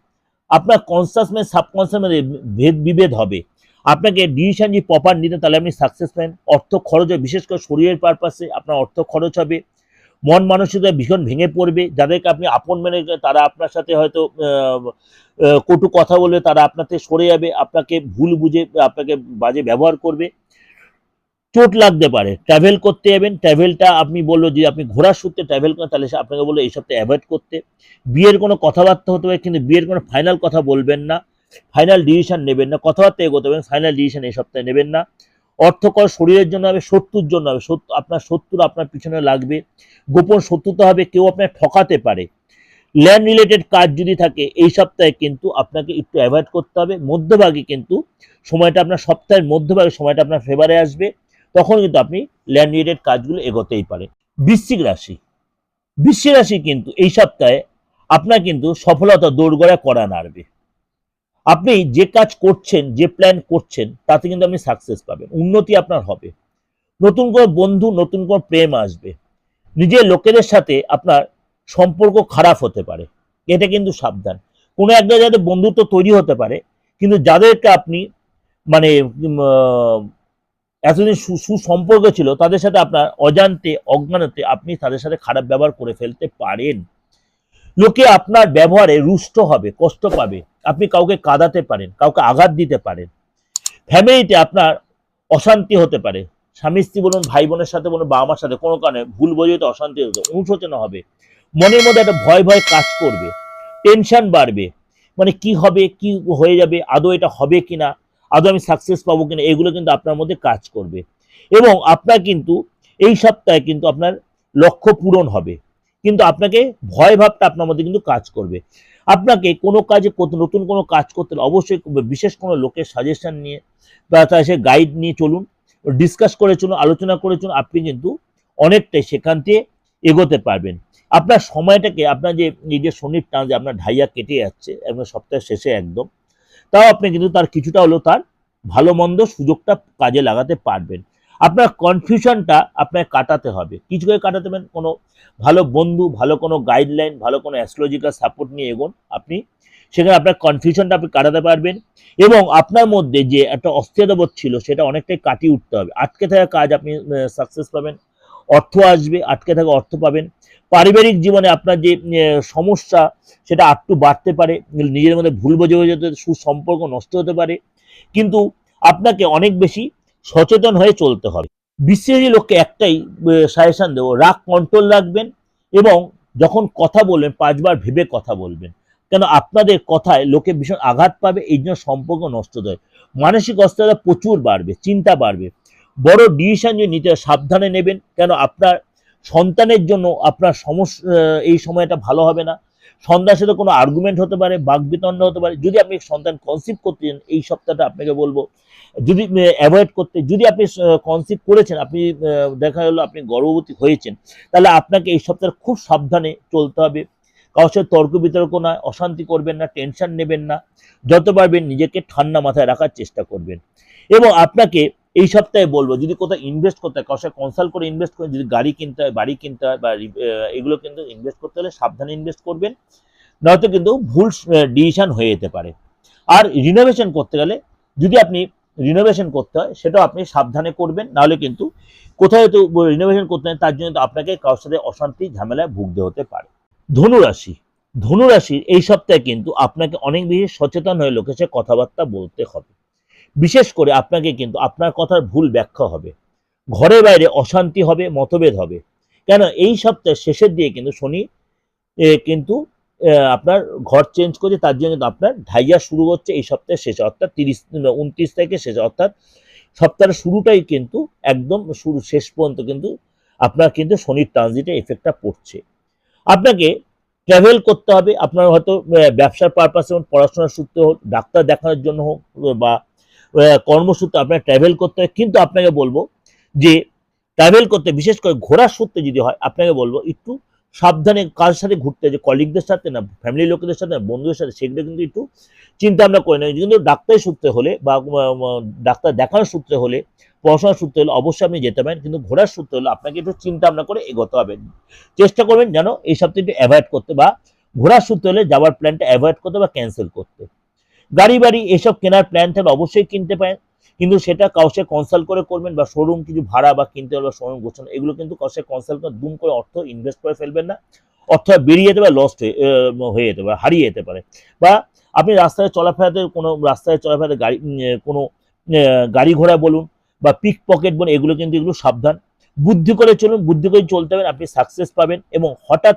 আপনার কনসাস মানে সাবকনসাস মানে ভেদ বিভেদ হবে। আপনাকে ডিসিশন যদি প্রপার নিতে, তাহলে আপনি সাকসেস পাবেন। অর্থ খরচ হবে, বিশেষ করে শরীরের পারপাসে আপনার অর্থ খরচ হবে। মন মানসিকতা ভীষণ ভেঙে পড়বে। যাদেরকে আপনি আপন মেনে তারা আপনার সাথে হয়তো কটু কথা বলবে, তারা আপনার থেকে সরে যাবে, আপনাকে ভুল বুঝে আপনাকে বাজে ব্যবহার করবে। চোট লাগতে পারে, ট্রাভেল করতে যাবেন, ট্রাভেলটা আপনি বললো যে আপনি ঘোরার সূত্রে ট্রাভেল করেন, তাহলে আপনাকে বললো এই সপ্তাহে অ্যাভয়েড করতে। বিয়ের কোনো কথাবার্তা হতে পারে, কিন্তু বিয়ের কোনো ফাইনাল কথা বলবেন না, ফাইনাল ডিসিশন নেবেন না, কথাবার্তা এগোতে পারেন, ফাইনাল ডিসিশন এই সপ্তাহে নেবেন না। অর্থকর শরীরের জন্য হবে, শত্রুর জন্য হবে, আপনার শত্রু আপনার পিছনে লাগবে, গোপন শত্রুতা হবে, কেউ আপনার ঠকাতে পারে। ল্যান্ড রিলেটেড কাজ যদি থাকে এই সপ্তাহে কিন্তু আপনাকে একটু অ্যাভয়েড করতে হবে। মধ্যভাগে কিন্তু সময়টা আপনার, সপ্তাহের মধ্যভাগে সময়টা আপনার ফেভারে আসবে, তখন কিন্তু আপনি ল্যান্ড রিলেটেড কাজগুলো এগোতেই পারে। বৃশ্চিক রাশি, বৃশ্চিক রাশি কিন্তু এই সপ্তাহে আপনার কিন্তু সফলতা দোরগোড়ায় করা নাড়বে। আপনি যে কাজ করছেন, যে প্ল্যান করছেন, তাতে কিন্তু আপনি সাকসেস পাবেন, উন্নতি আপনার হবে। নতুন কোনো বন্ধু, নতুন কোনো প্রেম আসবে। নিজের লোকেদের সাথে আপনার সম্পর্ক খারাপ হতে পারে, এটা কিন্তু সাবধান। কোনো একটা যাতে বন্ধুত্ব তৈরি হতে পারে, কিন্তু যাদেরকে আপনি মানে এতদিন সুসম্পর্ক ছিল, তাদের সাথে আপনার অজান্তে অজ্ঞানতে আপনি তাদের সাথে খারাপ ব্যবহার করে ফেলতে পারেন। লোকে আপনার ব্যবহারে রুষ্ট হবে, কষ্ট পাবে। আপনি কাউকে কাঁদাতে পারেন, কাউকে আঘাত দিতে পারেন। ফ্যামিলিতে আপনার অশান্তি হতে পারে, স্বামী স্ত্রী বলুন, ভাই বোনের সাথে বলুন, বাবা মার সাথে কোনো কারণে ভুল বোঝাতে অশান্তি হতে, অনুশোচনা হবে। মনের মধ্যে একটা ভয় ভয় কাজ করবে, টেনশন বাড়বে, মানে কি হবে, কি হয়ে যাবে, আদৌ এটা হবে কিনা, আদৌ আমি সাকসেস পাবো কিনা, এগুলো কিন্তু আপনার মধ্যে কাজ করবে। এবং আপনার কিন্তু এই সপ্তাহে কিন্তু আপনার লক্ষ্য পূরণ হবে, কিন্তু আপনাকে ভয় ভাবটা আপনার মধ্যে কিন্তু কাজ করবে। আপনাকে কোনো কাজে, নতুন কোনো কাজ করতে হলে অবশ্যই বিশেষ কোনো লোকের সাজেশন নিয়ে বা তার সে গাইড নিয়ে চলুন, ডিসকাস করে চলুন, আলোচনা করে চলুন, আপনি কিন্তু অনেকটাই সেখান থেকে এগোতে পারবেন। আপনার সময়টাকে, আপনার যে নিজের শনির টান যে আপনার ঢাইয়া কেটে যাচ্ছে আপনার সপ্তাহের শেষে একদম, তাও আপনি কিন্তু তার কিছুটা হলেও তার ভালো মন্দ সুযোগটা কাজে লাগাতে পারবেন। আপনার কনফিউশনটা আপনাকে কাটাতে হবে। কিছু করে কাটাতে পারেন, কোনো ভালো বন্ধু, ভালো কোনো গাইডলাইন, ভালো কোনো অ্যাস্ট্রোলজিক্যাল সাপোর্ট নিয়ে এগোন আপনি, সেখানে আপনার কনফিউশনটা আপনি কাটাতে পারবেন এবং আপনার মধ্যে যে একটা অস্থিরতাবোধ ছিল সেটা অনেকটাই কাটিয়ে উঠতে হবে। আটকে থাকা কাজ আপনি সাকসেস পাবেন, অর্থ আসবে, আটকে থাকা অর্থ পাবেন। পারিবারিক জীবনে আপনার যে সমস্যা সেটা একটু বাড়তে পারে, নিজের মধ্যে ভুল বোঝাবুঝিতে সুসম্পর্ক নষ্ট হতে পারে, কিন্তু আপনাকে অনেক বেশি সচেতন হয়ে চলতে হবে। বৃশ্চিক লোককে একটাই সাজেশন দেবো, রাগ কন্ট্রোল রাখবেন এবং যখন কথা বলবেন 5 বার ভেবে কথা বলবেন, কেন আপনাদের কথায় লোকে ভীষণ আঘাত পাবে, এই জন্য সম্পর্ক নষ্ট হয়। মানসিক অস্থিরতা প্রচুর বাড়বে, চিন্তা বাড়বে। বড় ডিসিশন যদি নিতে সাবধানে নেবেন, কেন আপনার সন্তানের জন্য আপনার সমস্যা এই সময়টা ভালো হবে না। সন্তানের সাথে কোনো আর্গুমেন্ট হতে পারে, বাকবিতণ্ড হতে পারে। যদি আপনি সন্তান কনসিভ করতে চান, এই সপ্তাহটা আপনাকে বলবো যদি অ্যাভয়েড করতে। যদি আপনি কনসিভ করেছেন, আপনি দেখা গেলো আপনি গর্ভবতী হয়েছেন, তাহলে আপনাকে এই সপ্তাহে খুব সাবধানে চলতে হবে। কারোর সাথে তর্ক বিতর্ক নয়, অশান্তি করবেন না, টেনশন নেবেন না, যত পারবেন নিজেকে ঠান্ডা মাথায় রাখার চেষ্টা করবেন। এবং আপনাকে এই সপ্তাহে বলবো, যদি কোথাও ইনভেস্ট করতে হয়, কারোর সাথে কনসাল্ট করে ইনভেস্ট করেন, যদি গাড়ি কিনতে হয়, বাড়ি কিনতে হয় বা এগুলো কিন্তু ইনভেস্ট করতে হলে সাবধানে ইনভেস্ট করবেন, নয়তো কিন্তু ভুল ডিসিশন হয়ে যেতে পারে। আর রিনোভেশন করতে গেলে যদি আপনি রিনোভেশন করতে হয় সেটাও আপনি সাবধানে করবেন, নাহলে কিন্তু কোথায় তো রিনোভেশন করতে হয় তার জন্য আপনাকে কারোর সাথে অশান্তি ঝামেলায় ভুগতে হতে পারে। ধনুরাশি, ধনুরাশির এই সপ্তাহে কিন্তু আপনাকে অনেক বেশি সচেতন হয়ে লোকের সাথে কথাবার্তা বলতে হবে। বিশেষ করে আপনাকে কিন্তু আপনার কথার ভুল ব্যাখ্যা হবে, ঘরে বাইরে অশান্তি হবে, মতভেদ হবে। কেন এই সপ্তাহের শেষের দিকে কিন্তু শনি কিন্তু আপনার ঘর চেঞ্জ করছে, তার জন্য কিন্তু আপনার ঢাইয়া শুরু হচ্ছে এই সপ্তাহের শেষে, অর্থাৎ 29 তারিখে শেষে, অর্থাৎ সপ্তাহের শুরুটাই কিন্তু একদম শুরু শেষ পর্যন্ত কিন্তু আপনার কিন্তু শনির ট্রানজিটের এফেক্টটা পড়ছে। আপনাকে ট্রাভেল করতে হবে, আপনার হয়তো ব্যবসার পারপাসে হোক, পড়াশোনার সূত্রে হোক, ডাক্তার দেখানোর জন্য হোক, বা কর্মসূত্রে আপনার ট্রাভেল করতে হয়। কিন্তু আপনাকে বলবো যে ট্রাভেল করতে, বিশেষ করে ঘোরার সূত্রে যদি হয়, আপনাকে বলবো একটু সাবধানে কার সাথে ঘুরতে, যে কলিগদের সাথে না, ফ্যামিলি লোকেদের সাথে না, বন্ধুদের সাথে, সেগুলো কিন্তু একটু চিন্তা ভাবনা করে নেবেন। কিন্তু ডাক্তারের সূত্রে হলে বা ডাক্তার দেখানোর সূত্রে হলে, পড়াশোনার সূত্রে হলে অবশ্যই আপনি যেতে পারেন, কিন্তু ঘোরার সূত্রে হলে আপনাকে একটু চিন্তা ভাবনা করে এগোতে হবে। চেষ্টা করবেন যেন এই সপ্তাহে একটু অ্যাভয়েড করতে, বা ঘোরার সূত্রে হলে যাওয়ার প্ল্যানটা অ্যাভয়েড করতে বা ক্যান্সেল করতে। গাড়ি বাড়ি এসব কেনার প্ল্যান থাকলে অবশ্যই কিনতে পারেন, কিন্তু সেটা কাউকে কনসাল্ট করে করবেন, বা শোরুম কিছু ভাড়া বা কিনতে হলে শোরুম গোছানো, এগুলো কিন্তু কাউকে কনসাল্ট করে দুম করে অর্থ ইনভেস্ট করে ফেলবেন না। অর্থ বেরিয়ে যেতে পারে, লস্ট হয়ে যেতে পারে, হারিয়ে যেতে পারে। বা আপনি রাস্তায় চলাফেরাতে, কোনো রাস্তায় চলাফেরাতে গাড়ি কোনো গাড়ি ঘোড়া বলুন বা পিক পকেট বলুন, এগুলো কিন্তু এগুলো সাবধান। বুদ্ধি করে চলুন, বুদ্ধি করে চলতে পারেন, আপনি সাকসেস পাবেন। এবং হঠাৎ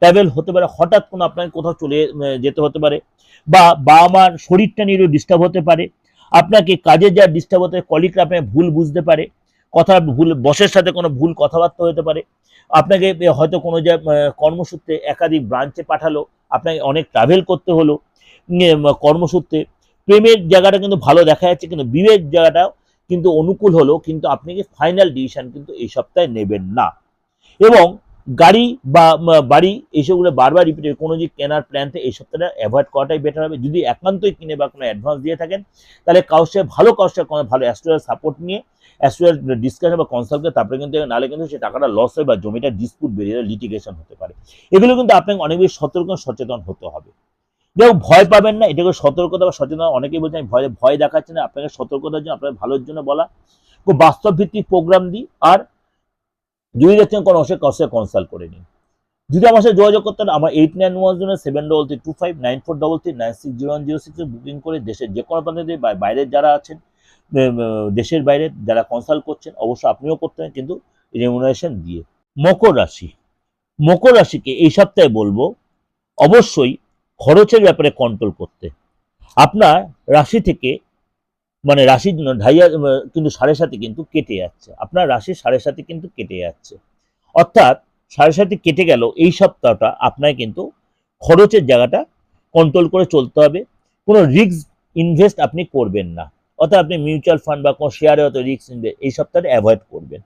ট্রাভেল হতে পারে, হঠাৎ কোনো আপনাকে কোথাও চলে যেতে হতে পারে, বা বাবা মার শরীরটা নিয়েও ডিস্টার্ব হতে পারে। আপনাকে কাজে যা ডিস্টার্ব হতে পারে, কলিগরা আপনাকে ভুল বুঝতে পারে, কথা ভুল, বসের সাথে কোনো ভুল কথাবার্তা হতে পারে। আপনাকে হয়তো কোনো যে কর্মসূত্রে একাধিক ব্রাঞ্চে পাঠালো, আপনাকে অনেক ট্রাভেল করতে হলো কর্মসূত্রে। প্রেমের জায়গাটা কিন্তু ভালো দেখা যাচ্ছে, কিন্তু বিয়ের জায়গাটাও কিন্তু অনুকূল হলো, কিন্তু আপনি ফাইনাল ডিসিশন কিন্তু এই সপ্তাহে নেবেন না। এবং গাড়ি বা বাড়ি এইসবগুলো বারবার রিপিট, কোনো যে কেনার প্ল্যান থাকে এই সপ্তাহটা অ্যাভয়েড করাটাই বেটার হবে। যদি একান্তই কিনে বা কোনো অ্যাডভান্স দিয়ে থাকেন, তাহলে কাউসে কোনো ভালো অ্যাস্ট্রোলজার সাপোর্ট নিয়ে, অ্যাস্ট্রোলজার ডিসকাশন বা কনসাল্ট করে তারপরে কিন্তু, নাহলে কিন্তু সে টাকাটা লস হয় বা জমিটা ডিসপুট বেরিয়ে যায়, লিটিগেশন হতে পারে। এগুলো কিন্তু আপনাকে অনেক বেশি সতর্ক সচেতন হতে হবে। দেখো, ভয় পাবেন না, এটাকে সতর্কতা বা সচেতন। অনেকেই বলছেন আমি ভয় দেখাচ্ছি না, আপনাকে সতর্কতার জন্য, আপনার ভালোর জন্য বলা। খুব বাস্তব ভিত্তিক প্রোগ্রাম দিই। আর যদি দেখছেন কোনো অবশ্যই কনসাল্ট করে নিন। যদি আমার সাথে যোগাযোগ করতে হবে, আমার 891733259433960106 বুকিং করে দেশের যে কোনো প্রান্তে, বাইরের যারা আছেন, দেশের বাইরে যারা কনসাল্ট করছেন, অবশ্যই আপনিও করতে পারেন, কিন্তু রেমুনারেশন দিয়ে। মকর রাশি, মকর রাশিকে এই সপ্তাহে বলবো অবশ্যই খরচের ব্যাপারে কন্ট্রোল করতে। আপনার রাশি থেকে, মানে রাশির ঢাইয়া কিন্তু 7.5 কিন্তু কেটে যাচ্ছে, আপনার রাশির 7.5 কিন্তু কেটে যাচ্ছে, অর্থাৎ 7.5 কেটে গেল। এই সপ্তাহটা আপনার কিন্তু খরচের জায়গাটা কন্ট্রোল করে চলতে হবে। কোনো রিস্ক ইনভেস্ট আপনি করবেন না, অর্থাৎ আপনি মিউচুয়াল ফান্ড বা কোনো শেয়ারে হয়তো রিস্ক ইনভেস্ট এই সপ্তাহে অ্যাভয়েড করবেন।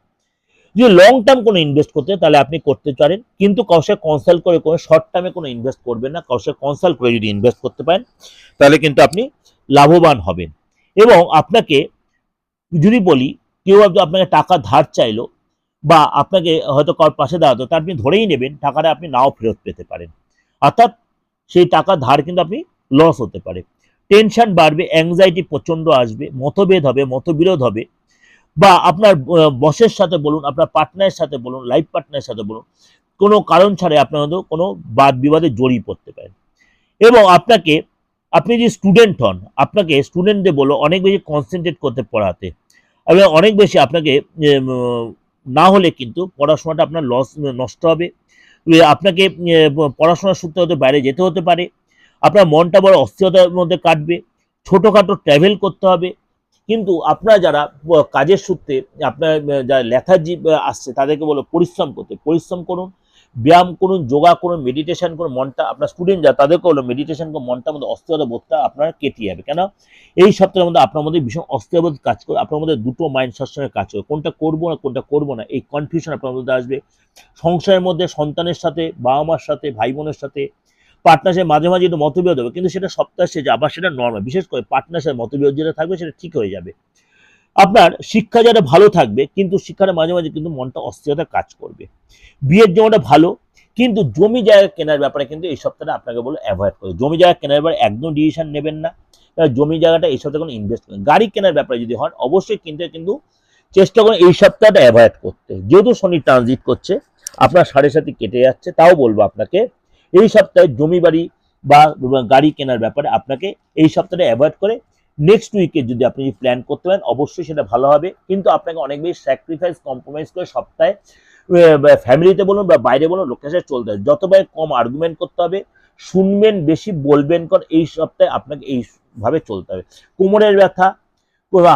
যদি লং টার্ম কোনো ইনভেস্ট করতে, তাহলে আপনি করতে পারেন, কিন্তু কাউকে কনসাল্ট করে কোনো শর্ট টার্মে কোনো ইনভেস্ট করবেন না। কাউকে কনসাল্ট করে যদি ইনভেস্ট করতে পারেন, তাহলে কিন্তু আপনি লাভবান হবেন। এবং আপনাকে যদি বলি, কেউ আপনাকে টাকা ধার চাইলো, বা আপনাকে হয়তো কারোর পাশে দাঁড়াতো, তা আপনি ধরেই নেবেন টাকাটা আপনি নাও ফেরত পেতে পারেন, অর্থাৎ সেই টাকা ধার কিন্তু আপনি লস হতে পারে। টেনশন বাড়বে, অ্যাংজাইটি প্রচন্ড আসবে, মতভেদ হবে, মতবিরোধ হবে, বা আপনার বসের সাথে বলুন, আপনার পার্টনারের সাথে বলুন, লাইফ পার্টনারের সাথে বলুন, কোনো কারণ ছাড়াই আপনার হয়তো কোনো বাদ বিবাদে জড়িয়ে পড়তে পারেন। এবং আপনাকে, আপনি যদি স্টুডেন্ট হন, আপনাকে স্টুডেন্টদের বলো অনেক বেশি কনসেন্ট্রেট করতে পড়াতে, এবং অনেক বেশি আপনাকে না হলে কিন্তু পড়াশোনাটা আপনার নষ্ট হবে। আপনাকে পড়াশোনার সূত্রে হতে বাইরে যেতে হতে পারে, আপনার মনটা বড় অস্থিরতার মধ্যে কাটবে, ছোটোখাটো ট্রাভেল করতে হবে। কিন্তু আপনারা যারা কাজের সূত্রে, আপনার যারা লেথার্জি আসছে, তাদেরকে বলো পরিশ্রম করতে, পরিশ্রম করুন, ব্যায়াম করুন, যোগা করুন, মেডিটেশন করুন। মনটা, আপনার স্টুডেন্ট যারা তাদেরকে বলো মেডিটেশন করুন, মনটার মধ্যে অস্থিরতা বোধটা আপনার কেটে যাবে। কেন এই সপ্তাহের মধ্যে আপনার মধ্যে ভীষণ অস্থিরবোধ কাজ করে, আপনার মধ্যে দুটো মাইন্ড সবসময় কাজ করে, কোনটা করবো না কোনটা করবো না, এই কনফিউশন আপনার মধ্যে আসবে। সংসারের মধ্যে সন্তানের সাথে, বাবা মার সাথে, ভাই বোনের সাথে, পার্টনারশিপ মাঝে মাঝে একটু মতবিরোধ হবে, কিন্তু সেটা সপ্তাহে শেষে আবার সেটা নর্মাল। বিশেষ করে পার্টনারশিপ মতবিরোধ যেটা থাকবে সেটা ঠিক হয়ে যাবে। আপনার শিক্ষা যারা ভালো থাকবে, কিন্তু শিক্ষার মাঝে মাঝে কিন্তু মনটা অস্থিরতা কাজ করবে। বিয়ের জমাটা ভালো, কিন্তু জমি জায়গা কেনার ব্যাপারে কিন্তু এই সপ্তাহে আপনাকে বলো অ্যাভয়েড করে। জমি জায়গা কেনার ব্যাপারে একদম ডিসিশন নেবেন না। জমি জায়গাটা এই সপ্তাহে কোনো ইনভেস্ট করেন। গাড়ি কেনার ব্যাপারে যদি হন অবশ্যই কিন্তু চেষ্টা করুন এই সপ্তাহটা অ্যাভয়েড করতে। যেহেতু শনি ট্রানজিট করছে, আপনার 7.5 কেটে যাচ্ছে, তাও বলবো আপনাকে এই সপ্তাহে জমি বাড়ি বা গাড়ি কেনার ব্যাপারে আপনাকে এই সপ্তাহটা অ্যাভয়েড করে নেক্সট উইকে যদি আপনি প্ল্যান করতে পারেন অবশ্যই সেটা ভালো হবে। কিন্তু আপনাকে অনেক বেশি স্যাক্রিফাইস কম্প্রোমাইজ করে সপ্তাহে ফ্যামিলিতে বলুন বা বাইরে বলুন লোকের সাথে চলতে হবে, যতবার কম আর্গুমেন্ট করতে হবে, শুনবেন বেশি বলবেন কর, এই সপ্তাহে আপনাকে এইভাবে চলতে হবে। কোমরের ব্যথা,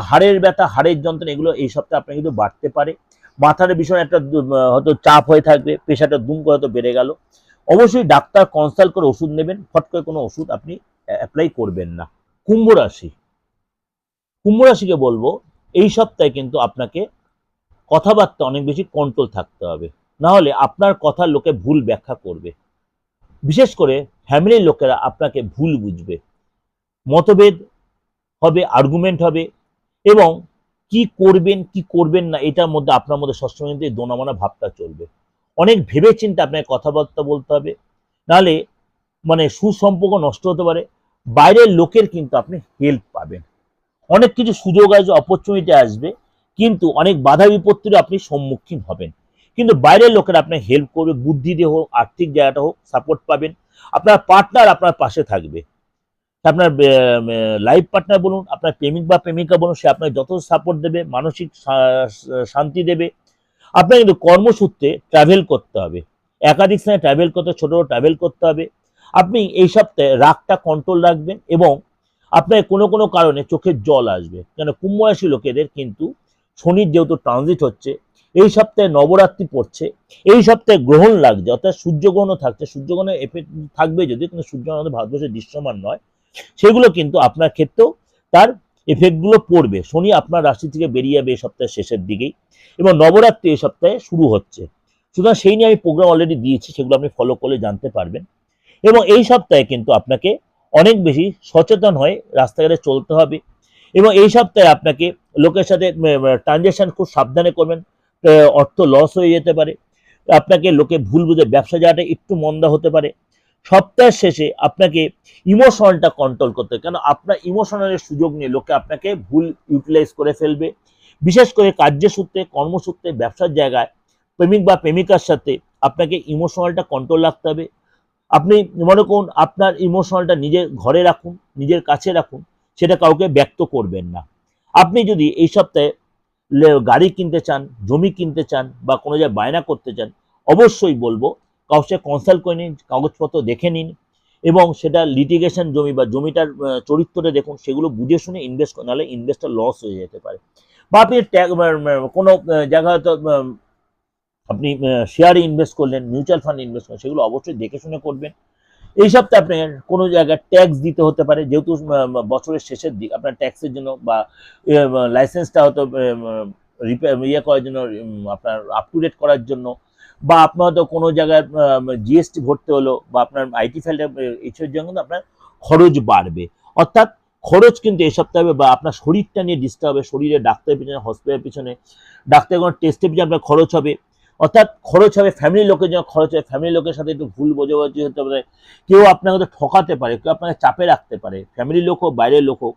হাড়ের ব্যথা, হাড়ের যন্ত্রণা এগুলো এই সপ্তাহে আপনার কিন্তু বাড়তে পারে। মাথার বিষয়ে একটা হয়তো চাপ হয়ে থাকবে, প্রেশারটা দুম করে হয়তো বেড়ে গেল। অবশ্যই ডাক্তার কনসাল্ট করে ওষুধ নেবেন, ফট করে কোনো ওষুধ আপনি অ্যাপ্লাই করবেন না। কুম্ভ রাশি, কুম্ভ রাশিকে বলবো এই সপ্তাহে কিন্তু আপনাকে কথাবার্তা অনেক বেশি কন্ট্রোল থাকতে হবে, না হলে আপনার কথা লোকে ভুল ব্যাখ্যা করবে। বিশেষ করে ফ্যামিলির লোকেরা আপনাকে ভুল বুঝবে, মতভেদ হবে, আর্গুমেন্ট হবে, এবং কি করবেন কি করবেন না এটার মধ্যে আপনার মধ্যে সবসময় কিন্তু এই দোনামোনা ভাবটা চলবে। অনেক ভেবে চিন্তে আপনাকে কথাবার্তা বলতে হবে, নাহলে মানে সুসম্পর্ক নষ্ট হতে পারে। বাইরের লোকের কিন্তু আপনি হেল্প পাবেন, অনেক কিছু সুযোগ আসবে, অপরচুনিটি আসবে, কিন্তু অনেক বাধা বিপত্তিরও আপনি সম্মুখীন হবেন। কিন্তু বাইরের লোকেরা আপনাকে হেল্প করবে, বুদ্ধি দিয়ে হোক, আর্থিক জায়গাটা হোক, সাপোর্ট পাবেন। আপনার পার্টনার আপনার পাশে থাকবে, আপনার লাইফ পার্টনার বলুন, আপনার প্রেমিক বা প্রেমিকা বলুন, সে আপনাকে যত সাপোর্ট দেবে, মানসিক শান্তি দেবে। আপনার কিন্তু কর্মসূত্রে ট্রাভেল করতে হবে, একাধিক স্থানে ট্রাভেল করতে, ছোট ট্রাভেল করতে হবে। আপনি এই সপ্তাহে রাগটা কন্ট্রোল রাখবেন, এবং আপনার কোনো কারণে চোখের জল আসবে, কেন কুম্ভ রাশি লোকেদের কিন্তু শনির যেহেতু ট্রানজিট হচ্ছে, এই সপ্তাহে নবরাত্রি পড়ছে, এই সপ্তাহে গ্রহণ লাগছে, অর্থাৎ সূর্যগ্রহণও থাকছে। সূর্যগ্রহণের এফেক্ট থাকবে যদি, কিন্তু সূর্যগ্রহণ আমাদের ভারতবর্ষে দৃশ্যমান নয়, সেগুলো কিন্তু আপনার ক্ষেত্রেও তার এফেক্টগুলো পড়বে। শনি আপনার রাশি থেকে বেরিয়ে যাবে এই সপ্তাহের শেষের দিকেই, এবং নবরাত্রি এই সপ্তাহে শুরু হচ্ছে। সুতরাং সেই নিয়ে আমি প্রোগ্রাম অলরেডি দিয়েছি, সেগুলো আপনি ফলো করলে জানতে পারবেন। এবং এই সপ্তাহে কিন্তু আপনাকে অনেক বেশি সচেতন হয়ে রাস্তাঘাটে চলতে হবে, এবং এই সপ্তাহে আপনাকে লোকের সাথে ট্রানজ্যাকশন খুব সাবধানে করবেন, অর্থ লস হয়ে যেতে পারে, আপনাকে লোকে ভুল বুঝে ব্যবসা জায়গাটা একটু মন্দা হতে পারে। সপ্তাহের শেষে আপনাকে ইমোশনালটা কন্ট্রোল করতে, কেন আপনার ইমোশনালের সুযোগ নিয়ে লোকে আপনাকে ভুল ইউটিলাইজ করে ফেলবে। বিশেষ করে কার্যসূত্রে, কর্মসূত্রে, ব্যবসার জায়গায় প্রেমিক বা প্রেমিকার সাথে আপনাকে ইমোশনালটা কন্ট্রোল রাখতে হবে। আপনি মনে করুন আপনার ইমোশনালটা নিজের ঘরে রাখুন, নিজের কাছে রাখুন, সেটা কাউকে ব্যক্ত করবেন না। আপনি যদি এই সপ্তাহে গাড়ি কিনতে চান, জমি কিনতে চান, বা কোনো জায়গায় বায়না করতে চান, অবশ্যই বলবো কারোর সাথে কনসাল্ট করে নিন, কাগজপত্র দেখে নিন, এবং সেটা লিটিগেশন জমি বা জমিটার চরিত্রটা দেখুন, সেগুলো বুঝে শুনে ইনভেস্ট করুন, নাহলে ইনভেস্টটা লস হয়ে যেতে পারে। বা আপনি কোনো জায়গায় হয়তো আপনি শেয়ারে ইনভেস্ট করলেন, মিউচুয়াল ফান্ডে ইনভেস্ট করলেন, সেগুলো অবশ্যই দেখে শুনে করবেন। এই সপ্তাহে আপনার কোনো জায়গায় ট্যাক্স দিতে হতে পারে, যেহেতু বছরের শেষের দিক, আপনার ট্যাক্সের জন্য বা লাইসেন্সটা হয়তো করার জন্য, আপনার আপ টু ডেট করার জন্য, বা আপনার হয়তো কোনো জায়গায় জিএসটি ভরতে হলো, বা আপনার আইটি ফাইলটা এইসবের জন্য কিন্তু আপনার খরচ বাড়বে। অর্থাৎ খরচ কিন্তু এই সপ্তাহে, বা আপনার শরীরটা নিয়ে ডিস্টার্ব হবে, শরীরে ডাক্তারের পিছনে, হসপিটালের পিছনে, ডাক্তারের কোনো টেস্টের পিছনে আপনার খরচ হবে। অর্থাৎ খরচ হবে, ফ্যামিলির লোকের জন্য খরচ হবে, ফ্যামিলির লোকের সাথে একটু ভুল বোঝাবুঝি হতে পারে, কেউ আপনাকে হয়তো ঠকাতে পারে, কেউ আপনাকে চাপে রাখতে পারে, ফ্যামিলির লোক হোক, বাইরের লোক হোক,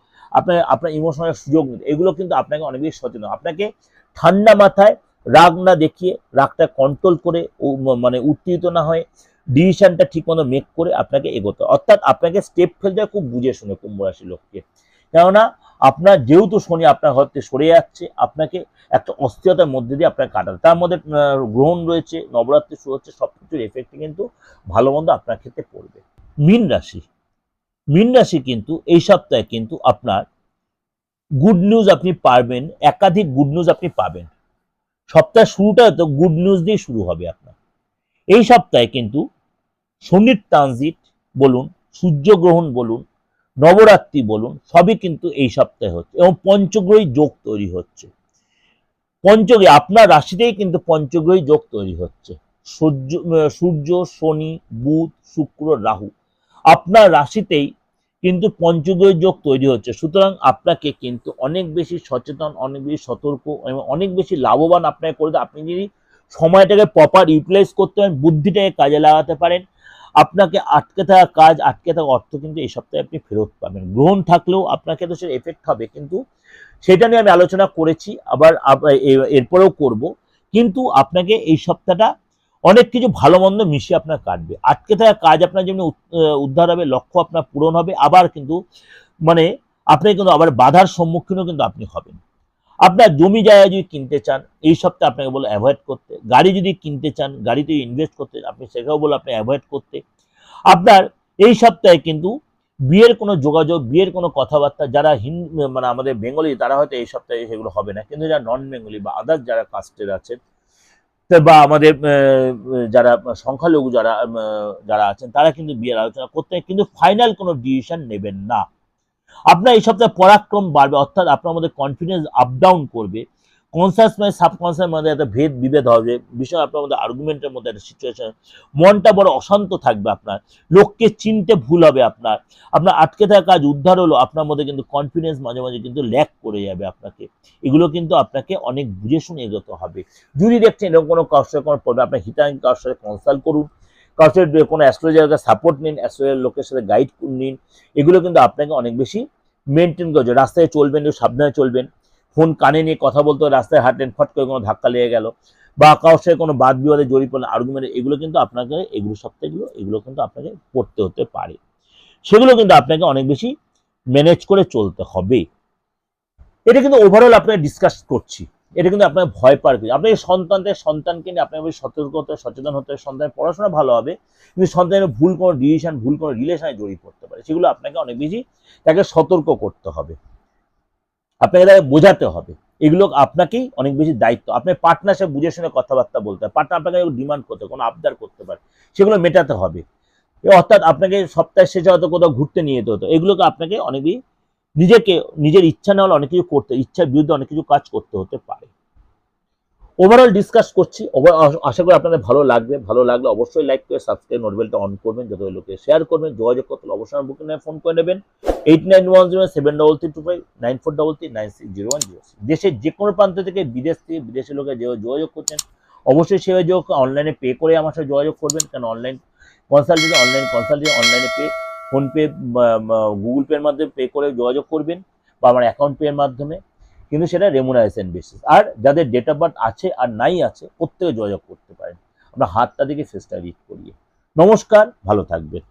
আপনার ইমোশনাল সুযোগ নিতে, এগুলো কিন্তু আপনাকে অনেক বেশি সচেতন। আপনাকে ঠান্ডা মাথায়, রাগ না দেখিয়ে, রাগটা কন্ট্রোল করে, মানে উত্তেজিত না হয়ে ডিসিশনটা ঠিক মতো মেক করে আপনাকে এগোতে, অর্থাৎ আপনাকে স্টেপ ফেলতে খুব বুঝে শুনে কুম্ভ রাশির লোককে। কেননা আপনার যেহেতু শনি আপনার ঘর থেকে সরে যাচ্ছে, আপনাকে একটা অস্থিরতার মধ্যে দিয়ে আপনাকে কাটাতে, তার মধ্যে গ্রহণ রয়েছে, নবরাত্রি শুরু হচ্ছে, সবকিছুর এফেক্টে কিন্তু ভালো মন্দ আপনার ক্ষেত্রে পড়বে। মীন রাশি, মীন রাশি কিন্তু এই সপ্তাহে কিন্তু আপনার গুড নিউজ আপনি পাবেন, একাধিক গুড নিউজ আপনি পাবেন। সপ্তাহের শুরুটা তো গুড নিউজ দিয়ে শুরু হবে আপনার। এই সপ্তাহে কিন্তু শনির ট্রানজিট বলুন, সূর্যগ্রহণ বলুন, নবরাত্রি বলুন, সবই কিন্তু এই সপ্তাহে হচ্ছে, এবং পঞ্চগ্রহী যোগ তৈরি হচ্ছে। পঞ্চগ্রহী আপনার রাশিতেই কিন্তু পঞ্চগ্রহী যোগ তৈরি হচ্ছে, সূর্য, শনি, বুধ, শুক্র, রাহু, আপনার রাশিতেই কিন্তু পঞ্চগ্রহী যোগ তৈরি হচ্ছে। সুতরাং আপনাকে কিন্তু অনেক বেশি সচেতন, অনেক বেশি সতর্ক, এবং অনেক বেশি লাভবান আপনাকে করে দেয়। আপনি যদি সময়টাকে প্রপার ইউটিলাইজ করতে পারেন, বুদ্ধিটাকে কাজে লাগাতে পারেন, আপনাকে আটকে থাকা কাজ, আটকে থাকা অর্থ কিন্তু এই সপ্তাহে আপনি ফেরত পাবেন। গ্রহণ থাকলেও আপনাকে তো সে এফেক্ট হবে, কিন্তু সেটা নিয়ে আমি আলোচনা করেছি, আবার এরপরেও করব। কিন্তু আপনাকে এই সপ্তাহটা অনেক কিছু ভালো মন্দ মিশিয়ে আপনার কাটবে। আটকে থাকা কাজ আপনার যেমনি উদ্ধার হবে, লক্ষ্য আপনার পূরণ হবে, আবার কিন্তু মানে আপনি কিন্তু আবার বাধার সম্মুখীনও কিন্তু আপনি হবেন। আপনার জমি জায়গা যদি কিনতে চান, এই সপ্তাহে আপনাকে বলে অ্যাভয়েড করতে। গাড়ি যদি কিনতে চান, গাড়িতে ইনভেস্ট করতে, আপনি সেটাও বলে আপনি অ্যাভয়েড করতে। আপনার এই সপ্তাহে কিন্তু বিয়ের কোনো যোগাযোগ, বিয়ের কোনো কথাবার্তা, যারা মানে আমাদের বেঙ্গলি তারা হয়তো এই সপ্তাহে সেগুলো হবে না, কিন্তু যারা নন বেঙ্গলি বা আদার্স যারা কাস্টের আছেন বা আমাদের যারা সংখ্যালঘু যারা যারা আছেন, তারা কিন্তু বিয়ের আলোচনা করতে, কিন্তু ফাইনাল কোনো ডিসিশন নেবেন না। আপনার এই সপ্তাহে পরাক্রম বাড়বে, অর্থাৎ আপনার মধ্যে কনফিডেন্স আপ ডাউন করবে। কনসাস মানে সাবকনসাস মধ্যে একটা ভেদ বিভেদ হবে, বিষয় আপনার মধ্যে আর্গুমেন্টের মধ্যে একটা সিচুয়েশন, মনটা বড় অশান্ত থাকবে আপনার, লোককে চিনতে ভুল হবে আপনার, আপনার আটকে থাকা কাজ উদ্ধার হলো, আপনার মধ্যে কিন্তু কনফিডেন্স মাঝে মাঝে কিন্তু ল্যাক করে যাবে আপনাকে। এগুলো কিন্তু আপনাকে অনেক বুঝে শুনে এগোতে হবে। যদি দেখছেন এরকম কোনো কারোর সাথে কোনো প্রবলেম, আপনার হিতাঙ্গী কারোর সাথে কনসাল্ট করুন, কারোর সাথে কোনো অ্যাস্ট্রোলজারকে সাপোর্ট নিন, অ্যাস্ট্রোলজার লোকের সাথে গাইড নিন। এগুলো কিন্তু আপনাকে অনেক বেশি মেনটেন করছে। রাস্তায় চলবেন একটু সাবধানে চলবেন, ফোন কানে নিয়ে কথা বলতে হবে, রাস্তায় হাঁটেন ফট করে কোনো ধাক্কা লেগে গেল বা কারোর সাথে কোনো বাদ বিবাদে জড়িয়ে পড়লেন, আর্গুমেন্ট, এগুলো কিন্তু আপনাকে, এগুলো সপ্তাহগুলো এগুলো কিন্তু আপনাকে পড়তে হতে পারে। সেগুলো কিন্তু আপনাকে অনেক বেশি ম্যানেজ করে চলতে হবে। এটা কিন্তু ওভারঅল আপনাকে ডিসকাস করছি, এটা কিন্তু আপনার ভয় পাওয়ার কিছু। আপনার সন্তানকে নিয়ে আপনাকে বেশি সতর্ক হতে, সচেতন হতে। সন্তানের পড়াশোনা ভালো হবে, কিন্তু সন্তানের ভুল কোনো ডিসিশন, ভুল কোনো রিলেশনে জড়িয়ে পড়তে পারে, সেগুলো আপনাকে অনেক বেশি তাকে সতর্ক করতে হবে, আপনাকে তাকে বোঝাতে হবে। এগুলো আপনাকেই অনেক বেশি দায়িত্ব। আপনার পার্টনার সাথে বুঝে শুনে কথাবার্তা বলতে হবে, পার্টনার আপনাকে ডিমান্ড করতে, কোনো আবদার করতে পারে, সেগুলো মেটাতে হবে। অর্থাৎ আপনাকে সপ্তাহের শেষে হয়তো কোথাও ঘুরতে নিয়ে যেতে হতো, এগুলোকে আপনাকে অনেক বেশি নিজেকে, নিজের ইচ্ছা না হলে অনেক কিছু করতে, ইচ্ছার বিরুদ্ধে অনেক কিছু কাজ করতে হতে পারে। ওভারঅল ডিসকাস করছি, আশা করি আপনাদের ভালো লাগবে। ভালো লাগলে অবশ্যই লাইক করে সাবস্ক্রাইব, নোটিফিকেশনটা অন করবেন, যত লোকে শেয়ার করবেন। যোগাযোগ করতে অবশ্যই আমার বুকিং ফোন করে নেবেন 891073259433960106। দেশের যে কোনো প্রান্ত থেকে, বিদেশ থেকে, বিদেশের লোকে যে যোগাযোগ করছেন, অবশ্যই সেভাবে যোগাযোগ অনলাইনে পে করে আমার সাথে যোগাযোগ করবেন, কারণ অনলাইনে পে, ফোনপে, গুগল পের মাধ্যমে পে করে যোগাযোগ করবেন বা আমার অ্যাকাউন্ট পে এর মাধ্যমে, কিন্তু সেটা রেমুনারেশন বেসিস। আর যাদের ডেট অফ বার্থ আছে আর নাই আছে, প্রত্যেকে যোগাযোগ করতে পারেন, আমরা হাতটা দিকে ফেসটা রিড করিয়ে। নমস্কার, ভালো থাকবেন।